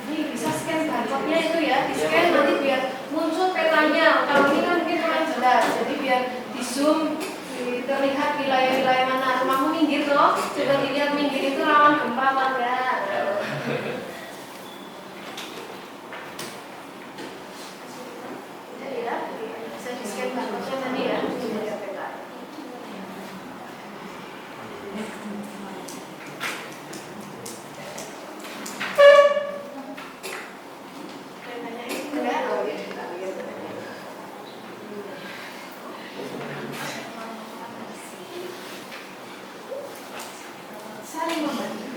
Ini bisa scan barcode-nya itu ya, di scan nanti biar muncul petanya. Kalau ini kan mungkin kurang jelas, jadi biar di zoom terlihat wilayah-wilayah mana. Rumahmu minggir loh, coba dilihat minggir itu rawan gempa apa enggak. Jadi ya, bisa di scan barcode-nya tadi ya, jadi peta. Petanya itu enggak, oh ya, kita lihat petanya. Saling membantu.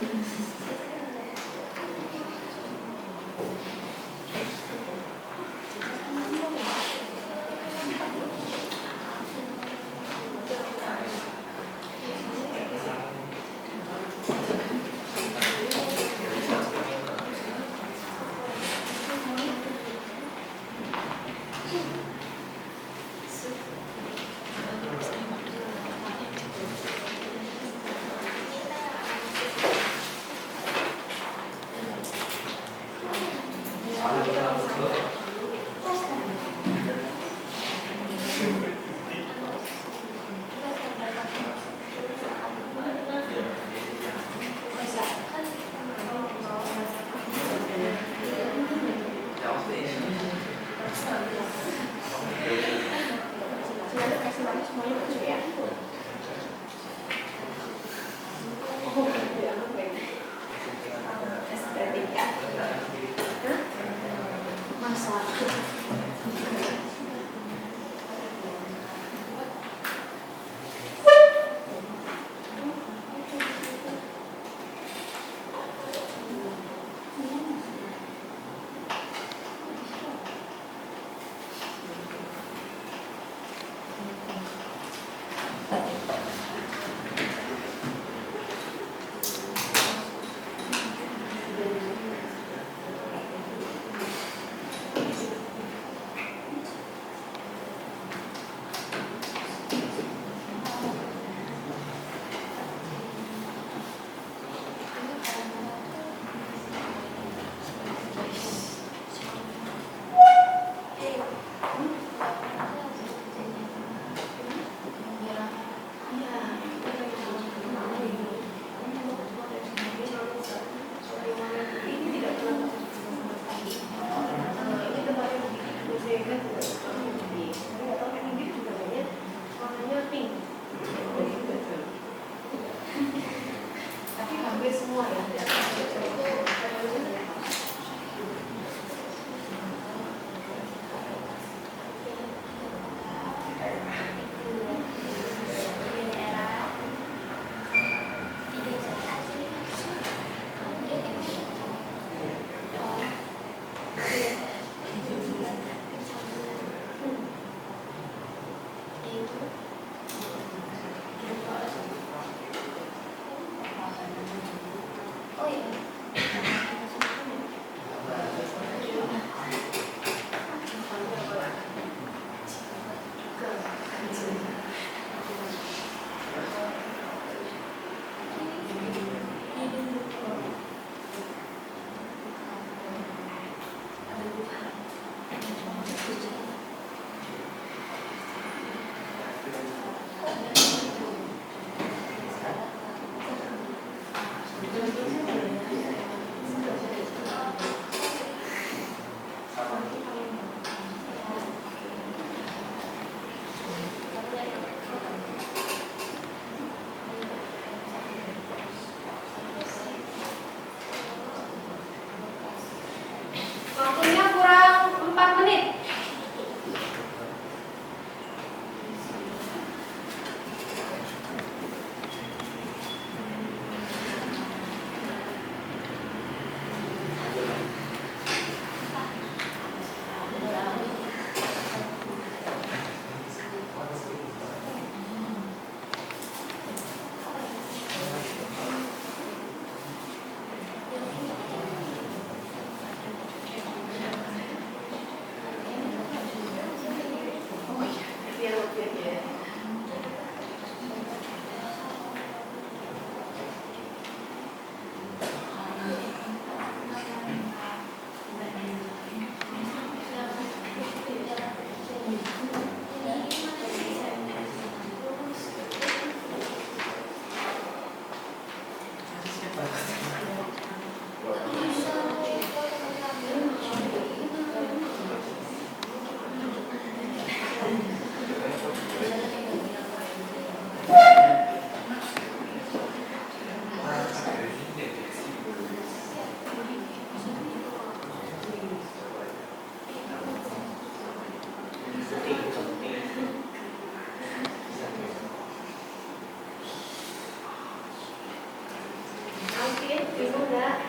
Oke, bingung nggak?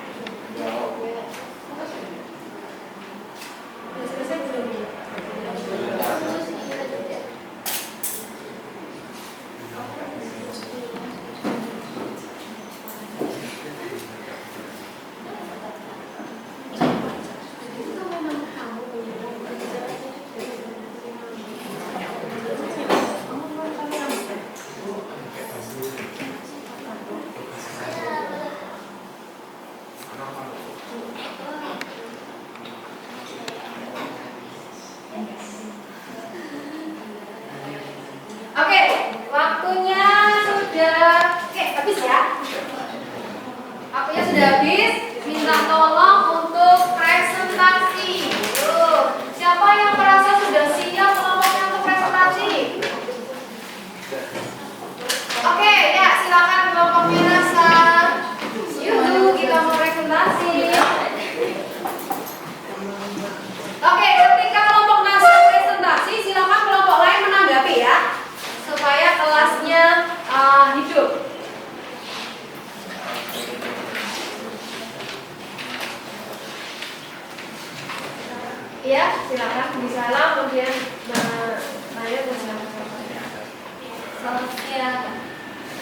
Jawab ya. Udah selesai belum? Oke, waktunya sudah habis ya. Waktunya sudah habis. Minta tolong untuk presentasi. Siapa yang merasa sudah siap kelompoknya untuk presentasi? Oke, ya silakan kelompok Mirasa. Yuk, kita mau presentasi. Oke, ketika kelompok Nasa presentasi, silakan kelompok lain menanggapi ya, supaya kelasnya hidup. Iya, silakan disalam kemudian Maria bersilakan. Selamat siang.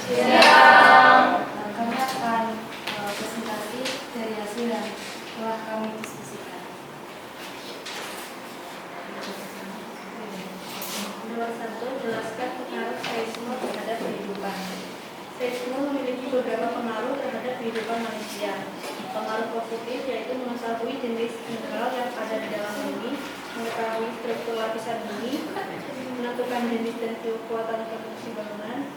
Siang. Kami akan presentasi dari hasil yang telah kami diskusikan. Nomor 1, jelaskan pengaruh seisme terhadap kehidupan. Seisme memiliki beberapa pengaruh terhadap kehidupan manusia. Pengaruh positif yaitu mengetahui jenis mineral yang ada di dalam bumi, mengetahui struktur lapisan bumi, menentukan jenis dan kekuatan konstruksi bangunan.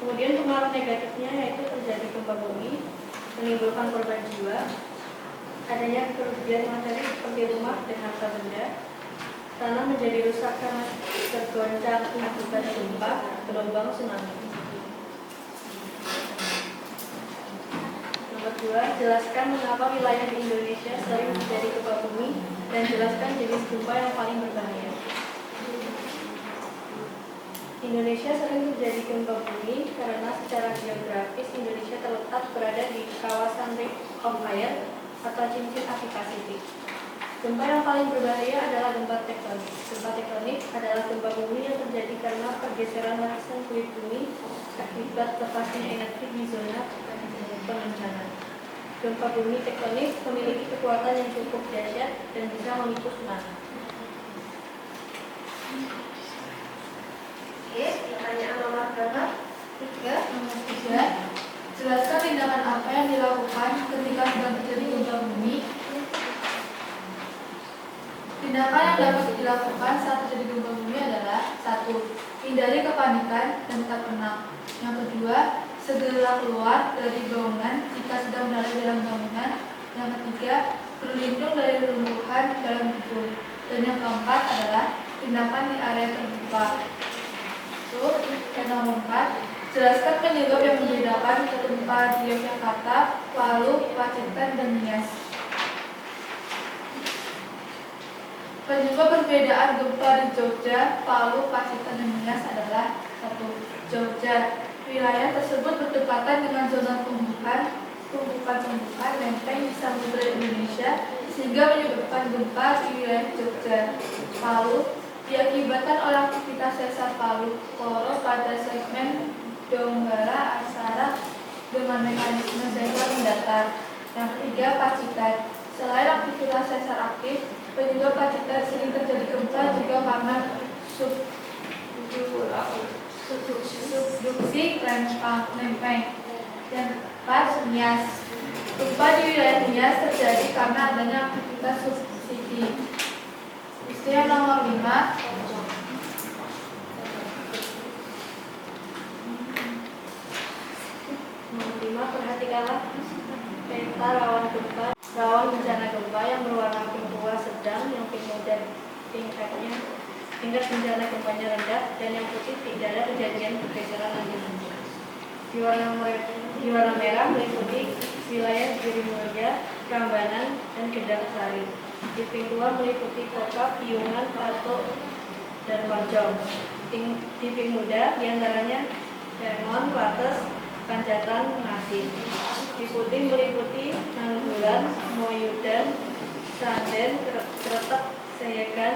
Kemudian pengaruh negatifnya yaitu terjadi gempa bumi, menimbulkan korban jiwa, adanya kerugian materi seperti rumah dan harta benda, tanah menjadi rusak karena tergoncang akibat gempa, gelombang tsunami. Nomor 2, jelaskan mengapa wilayah di Indonesia sering terjadi gempa bumi dan jelaskan jenis gempa yang paling berbahaya. Indonesia sering terjadi gempa bumi karena secara geografis Indonesia terletak berada di kawasan Ring of Fire atau cincin api Pasifik. Gempa yang paling berbahaya adalah gempa tektonik. Gempa tektonik adalah gempa bumi yang terjadi karena pergeseran lapisan kulit bumi akibat lepasnya energi di zona pengencangan. Gempa bumi tektonik memiliki kekuatan yang cukup dahsyat dan bisa memicu tsunami. Oke, pertanyaan nomor berapa? 3. Nomor 3, jelaskan tindakan apa yang dilakukan ketika sedang terjadi gempa bumi. Tindakan yang dapat dilakukan saat terjadi gempa bumi adalah 1. Hindari kepanikan dan tetap tenang. Yang kedua, segera keluar dari bangunan jika sedang berada dalam bangunan. Yang ketiga, berlindung dari reruntuhan dalam gedung. Dan yang keempat adalah tindakan di area terbuka. Yang nomor 4, jelaskan penyebab yang membedakan gempa di Yogyakarta, Palu, Pacitan, dan Nias. Penyebab perbedaan gempa di Jogja, Palu, Pacitan, dan Nias adalah 1. Jogja, wilayah tersebut berdekatan dengan zona tumbukan lempeng di Samudra Indonesia sehingga menyebabkan gempa di wilayah Jogja. Palu, diakibatkan oleh aktivitas sesar Palu Koro pada segmen Donggala Aksara dengan mekanisme sesar mendatar. Yang ketiga, Pacitan. Selain aktivitas sesar aktif, penyebab Pacitan sering terjadi gempa juga karena subduksi lempeng. Yang keempat, Nias. Gempa di wilayah Nias terjadi karena adanya aktivitas subsidi. Yang nomor 5, perhatikanlah peta rawan gempa, rawan bencana gempa yang berwarna pink tua sedang, yang pink muda tingkat bencana gempanya rendah, dan yang putih tidak ada kejadian pergeseran lanjut. Di warna merah meliputi wilayah Girimulya, Prambanan, dan Kendal Sari. Di pink tua meliputi kota Piungan, Patok, dan Pancong. Di pink muda diantaranya Vermont, Wates, Pancatan, Ngasih. Diputing meliputi Nanggulan, Moyudan, Sanden, Kretek, Sayegan,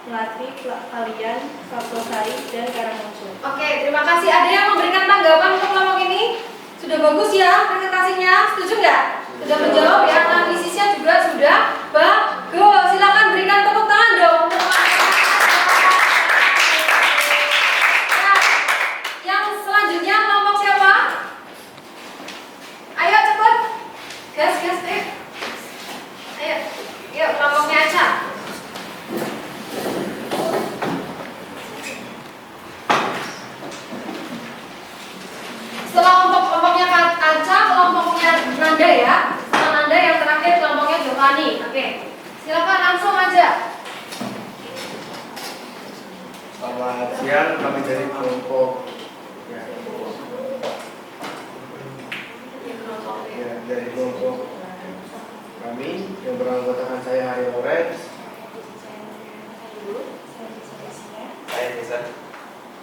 Melati, Kalian, Sabtosari, dan Karangmuncul. Oke, terima kasih. Ada yang memberikan tanggapan untuk kelompok ini? Sudah bagus ya presentasinya? Setuju nggak? Sudah menjawab ya, analisisnya juga sudah bagus. Silakan berikan tepuk tangan dong. Nah, yang selanjutnya kelompok siapa? Ayo cepet. Gas, Ayo, yuk kelompoknya aja. Setelah kelompoknya Anca, kelompoknya Nanda ya. Setelah Nanda yang terakhir kelompoknya Giovanni. Oke, silakan langsung aja. Selamat siang, kami dari kelompok dari kelompok kami yang beranggotakan saya Hari Lorenz. Saya bisa.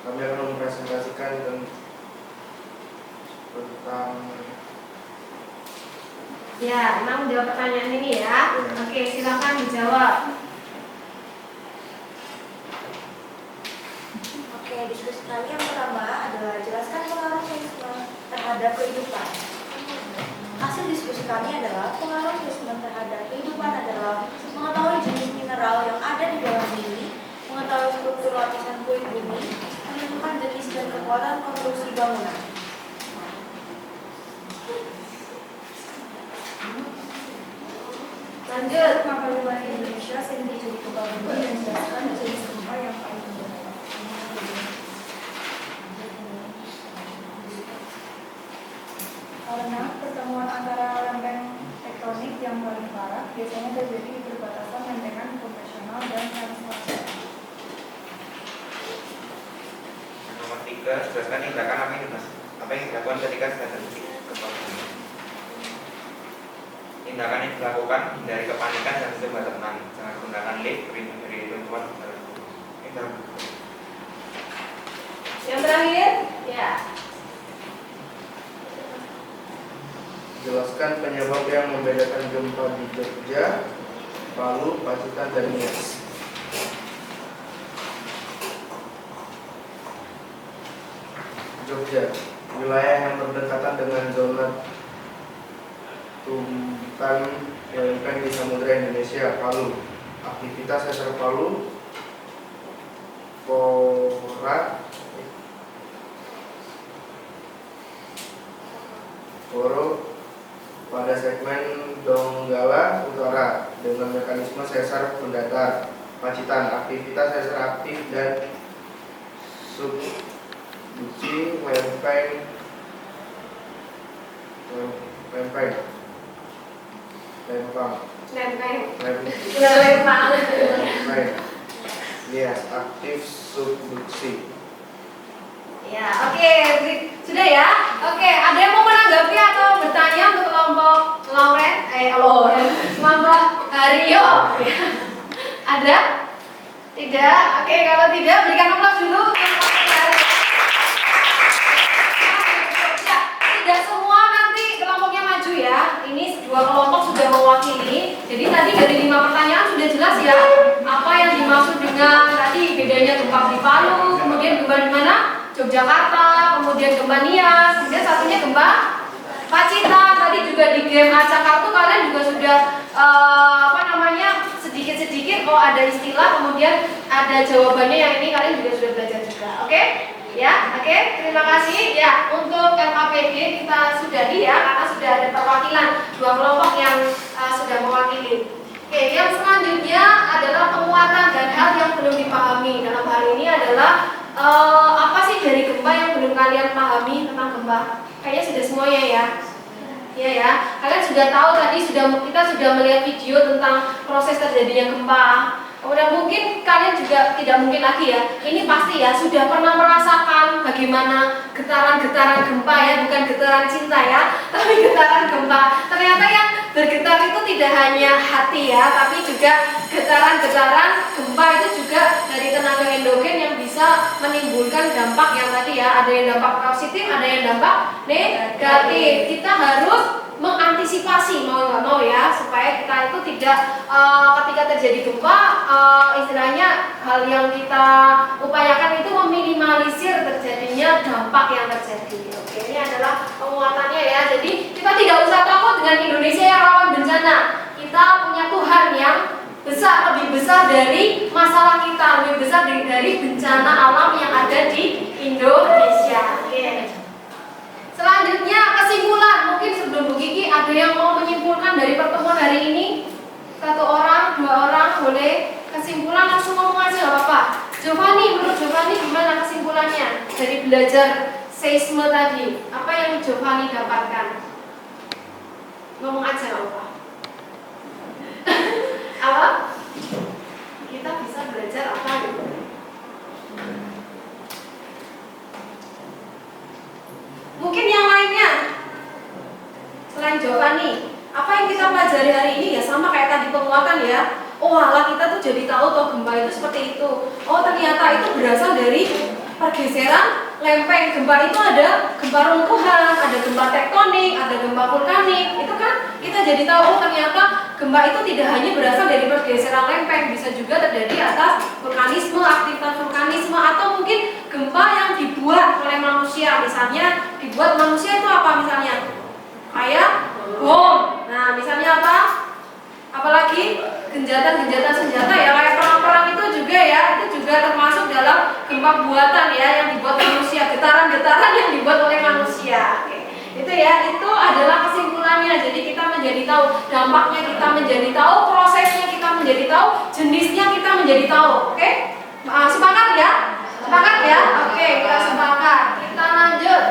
Kami akan mempresentasikan tentang Ya, memang jawab pertanyaan ini ya. Oke, silakan dijawab. Oke, diskusi kami yang pertama adalah jelaskan pengaruh turisme terhadap kehidupan. Hasil diskusi kami adalah pengaruh turisme terhadap kehidupan adalah mengetahui jenis mineral yang ada di bawah bumi, mengetahui struktur lapisan kulit bumi, menentukan jenis dan kekuatan konstruksi bangunan. Lanjut. Maka wilayah Indonesia sering terjadi gempa bumi dan jelaskan jenis gempa yang paling berbahaya. Karena pertemuan antara lempeng tektonik yang paling parah biasanya terjadi di perbatasan lempengan konvensional dan transversal. Nomor 3, jelaskan tindakan apa yang dilakukan ketika sedang terjadi gempa bumi. Tindakan yang dilakukan hindari kepanikan dan coba tenang. Jangan gunakan lift, berlindung dari runtuhan. Yang terakhir, ya. Jelaskan penyebab yang membedakan gempa di Jogja, Palu, Pacitan, dan Nias. Jogja, wilayah yang berdekatan dengan zona tumbukan lempeng di Samudra Indonesia. Palu, aktivitas sesar Palu, Poro pada segmen Donggala Utara dengan mekanisme sesar pendatar. Pacitan, aktivitas sesar aktif dan subduksi lempeng. Yes, aktif subduksi. Ya, oke, sudah ya. Oke, ada yang mau menanggapi atau bertanya untuk kelompok kelompok Hario? Ada? Tidak? Oke, kalau tidak berikan aplaus dulu. Tidak semua nanti kelompoknya maju ya. Ini dua kelompok sudah mewakili. Jadi tadi dari 5 pertanyaan sudah jelas ya apa yang dimaksud dengan tadi bedanya gempa di Palu, kemudian gempa di mana? Yogyakarta, kemudian gempa Nias, kemudian satunya gempa Pacitan. Tadi juga di game acak kartu kalian juga sudah sedikit-sedikit ada istilah, kemudian ada jawabannya yang ini kalian juga sudah belajar juga. Oke? Ya, oke. Terima kasih. Ya, untuk LKPD kita sudahi ya karena sudah ada perwakilan 2 kelompok yang sudah mewakili. Oke, yang selanjutnya adalah penguatan dan hal yang belum dipahami. Dalam hal ini adalah apa sih dari gempa yang belum kalian pahami tentang gempa? Kayaknya sudah semuanya ya. Iya ya. Kalian sudah tahu tadi kita sudah melihat video tentang proses terjadinya gempa. Kemudian mungkin kalian juga tidak mungkin lagi ya. Ini pasti ya sudah pernah merasakan bagaimana getaran-getaran gempa ya, bukan getaran cinta ya, tapi getaran gempa. Ternyata yang bergetar itu tidak hanya hati ya, tapi juga getaran-getaran gempa itu juga dari tenaga endogen yang bisa menimbulkan dampak yang tadi ya, ada yang dampak positif, ada yang dampak negatif. Kita harus mengantisipasi mau nggak mau ya, supaya kita itu tidak ketika terjadi gempa istilahnya hal yang kita upayakan itu meminimalisir terjadinya dampak yang terjadi. Oke, ini adalah penguatannya ya. Jadi kita tidak usah takut dengan Indonesia yang rawan bencana. Kita punya Tuhan yang besar, lebih besar dari masalah kita, lebih besar dari bencana alam yang ada di Indonesia. Oke. Selanjutnya kesimpulan, mungkin sebelum Bu Kiki ada yang mau menyimpulkan dari pertemuan hari ini? Satu orang, dua orang, boleh kesimpulan langsung ngomong aja nggak apa-apa. Giovanni, menurut Giovanni gimana kesimpulannya dari belajar seisme tadi? Apa yang Giovanni dapatkan? Ngomong aja nggak apa-apa. Apa? Kita bisa belajar apa gitu? Mungkin yang lainnya selain Giovanni, apa yang kita pelajari hari ini ya sama kayak tadi penguatan ya. Oh alah, kita tuh jadi tahu toh gempa itu seperti itu. Oh ternyata itu berasal dari pergeseran lempeng. Gempa itu ada gempa runtuhan, ada gempa tektonik, ada gempa vulkanik. Itu kan kita jadi tahu oh ternyata gempa itu tidak hanya berasal dari pergeseran lempeng, bisa juga terjadi atas vulkanisme, aktivitas vulkanisme, atau mungkin gempa yang dibuat oleh manusia. Misalnya dibuat manusia itu apa misalnya? Kayak bom. Nah misalnya apa? Apalagi genjatan-genjatan senjata ya, kayak perang-perang itu juga ya, itu juga termasuk dalam gempa buatan ya, yang dibuat manusia, getaran-getaran yang dibuat oleh manusia. Oke. Itu ya, itu adalah kesimpulannya. Jadi kita menjadi tahu dampaknya, kita menjadi tahu prosesnya, kita menjadi tahu jenisnya, kita menjadi tahu. Oke? Sepakat ya? Sepakat ya? Oke, kita sepakat. Kita lanjut.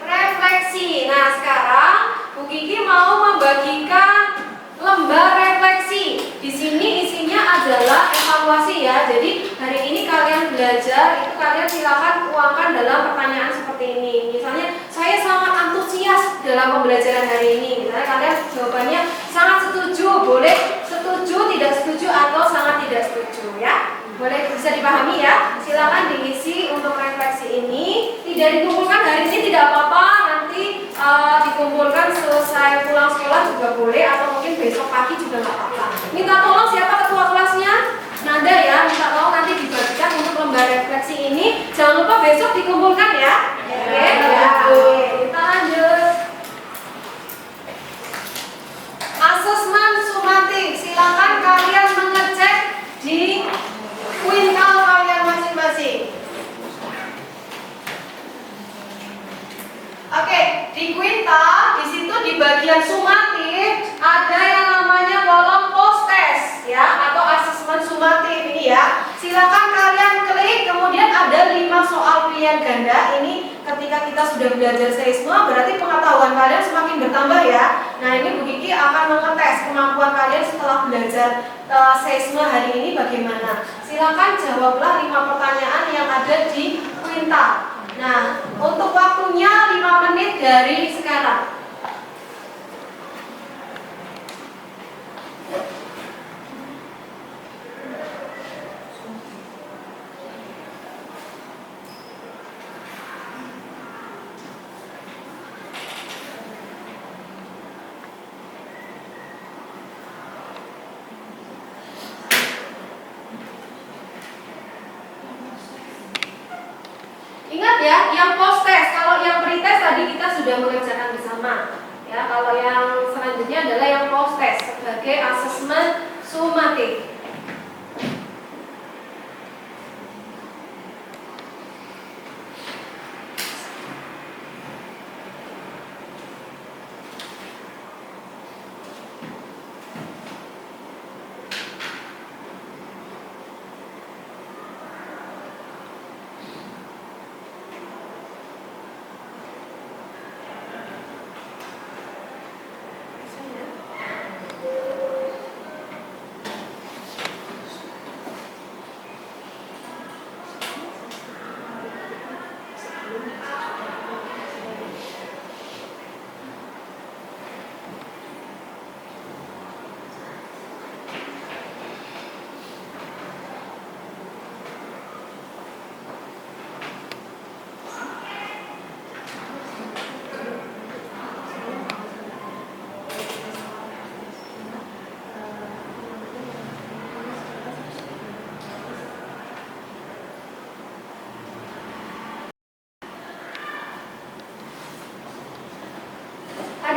Refleksi. Nah, sekarang Bu Kiki mau membagikan lembar refleksi. Di sini isinya adalah evaluasi ya. Jadi hari ini kalian belajar, itu kalian silakan tuangkan dalam pertanyaan seperti ini. Misalnya, saya sangat antusias dalam pembelajaran hari ini. Misalnya kalian jawabannya sangat setuju, boleh setuju, tidak setuju, atau sangat tidak setuju ya. Boleh, bisa dipahami ya. Silakan diisi untuk refleksi ini. Tidak dikumpulkan hari ini tidak apa-apa. Nanti dikumpulkan selesai pulang sekolah juga boleh, atau mungkin besok pagi juga nggak apa-apa. Minta tolong siapa ketua kelasnya? Nada ya, minta tolong nanti dibagikan untuk lembar refleksi ini. Jangan lupa besok dikumpulkan ya. Oke, ya. Kita lanjut. Asesmen sumatik. Silakan kalian mengecek di kuintal kalian masing-masing. Oke, di kuintal, di situ di bagian sumatif ada yang namanya kolom post test ya, atau asesmen sumatif ini ya. Silakan kalian klik, kemudian ada 5 soal pilihan ganda. Ini ketika kita sudah belajar seisme, berarti pengetahuan kalian semakin bertambah ya. Nah, ini Bu Kiki akan mengetes kemampuan kalian setelah belajar seisme hari ini bagaimana. Silakan jawablah 5 pertanyaan yang ada di kuintal. Nah, untuk waktunya 5 menit dari sekarang. Ingat ya, yang post test, kalau yang pre-test tadi kita sudah mengerjakan bersama. Ya, kalau yang selanjutnya adalah yang post test sebagai asesmen sumatif.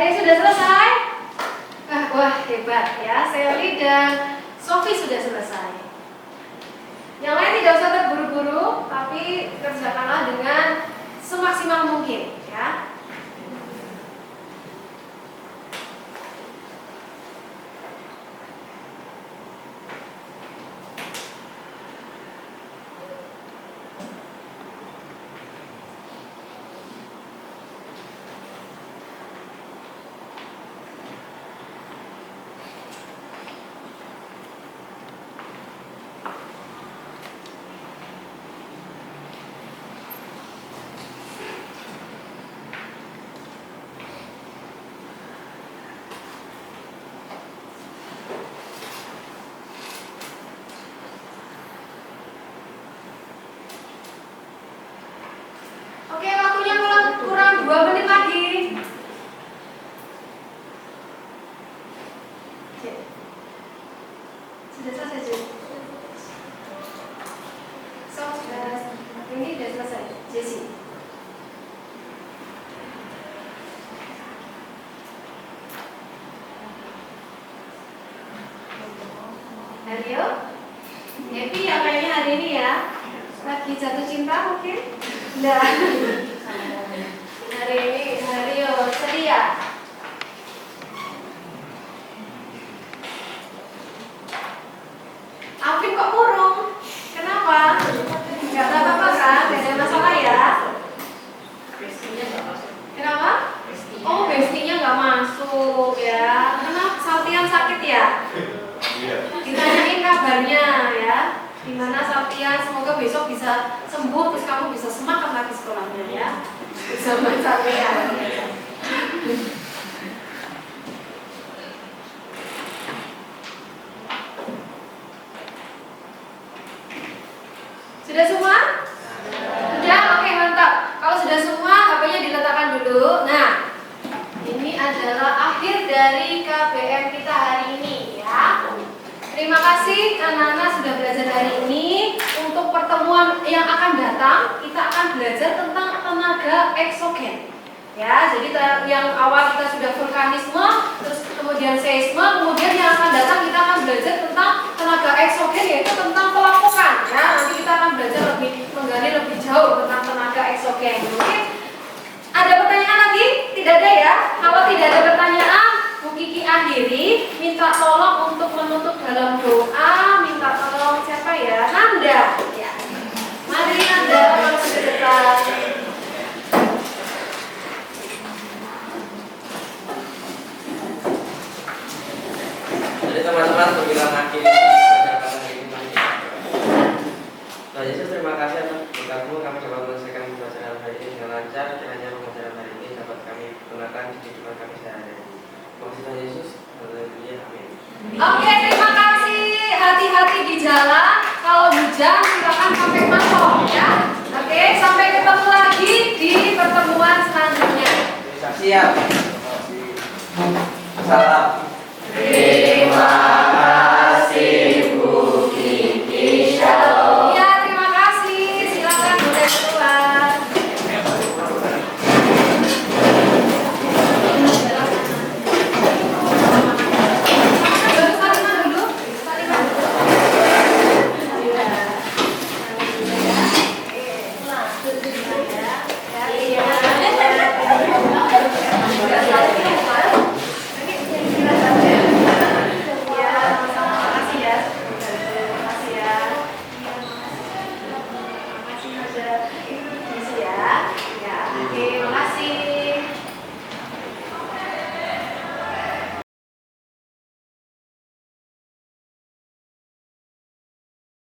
Ada yang sudah selesai? Wah hebat ya, Sally dan Sophie sudah selesai. Yang lain tidak usah terburu-buru, tapi kerjakanlah dengan semaksimal mungkin ya. Oke, waktunya kurang 2 menit lagi. Sudah selesai, Jess? Ini sudah selesai, Jessie. Hario, happy ya kayaknya hari ini ya. Lagi jatuh cinta mungkin? Enggak. Hari ini Hario ceria. Alvin kok murung? Kenapa? Enggak apa-apa kan? Gak ada masalah ya? Kenapa? Oh, bestinya nggak masuk ya. Kenapa? Saltian sakit ya? Ditanyain kabarnya ya. Gimana Saltian? Semoga besok bisa sembuh terus kamu bisa semangat lagi sekolahnya ya. Bisa Saltian. Sudah semua? Sudah? Oke, mantap. Kalau sudah semua, HP-nya diletakkan dulu. Nah, ini adalah akhir dari KBM kita hari ini ya. Terima kasih anak-anak sudah belajar hari ini. Untuk pertemuan yang akan datang, kita akan belajar tentang tenaga eksogen. Ya, jadi yang awal kita sudah vulkanisme, terus kemudian seisme, kemudian yang akan datang kita akan belajar tentang tenaga eksogen, yaitu tentang pelapukan. Ya, nanti kita akan belajar menggali lebih jauh tentang tenaga eksogen. Mungkin ada pertanyaan lagi? Tidak ada ya? Kalau tidak ada pertanyaan, Bu Kiki akhiri, minta tolong untuk menutup dalam doa, minta tolong siapa ya? Nanda. Ya. Mari Nanda masuk ke depan. Jadi teman-teman sebelum akhir pelajaran hari ini, Tuhan Yesus terima kasih atas berkatmu, kami dapat menyelesaikan pelajaran hari ini dengan lancar. Kiranya pelajaran hari ini dapat kami gunakan di kehidupan kami sehari-hari. Terima kasih Tuhan Yesus. Haleluya. Amin. Oke, terima kasih. Hati-hati di jalan. Kalau hujan silakan pakai mantap ya. Oke, sampai ketemu lagi di pertemuan selanjutnya. Siap. Salam.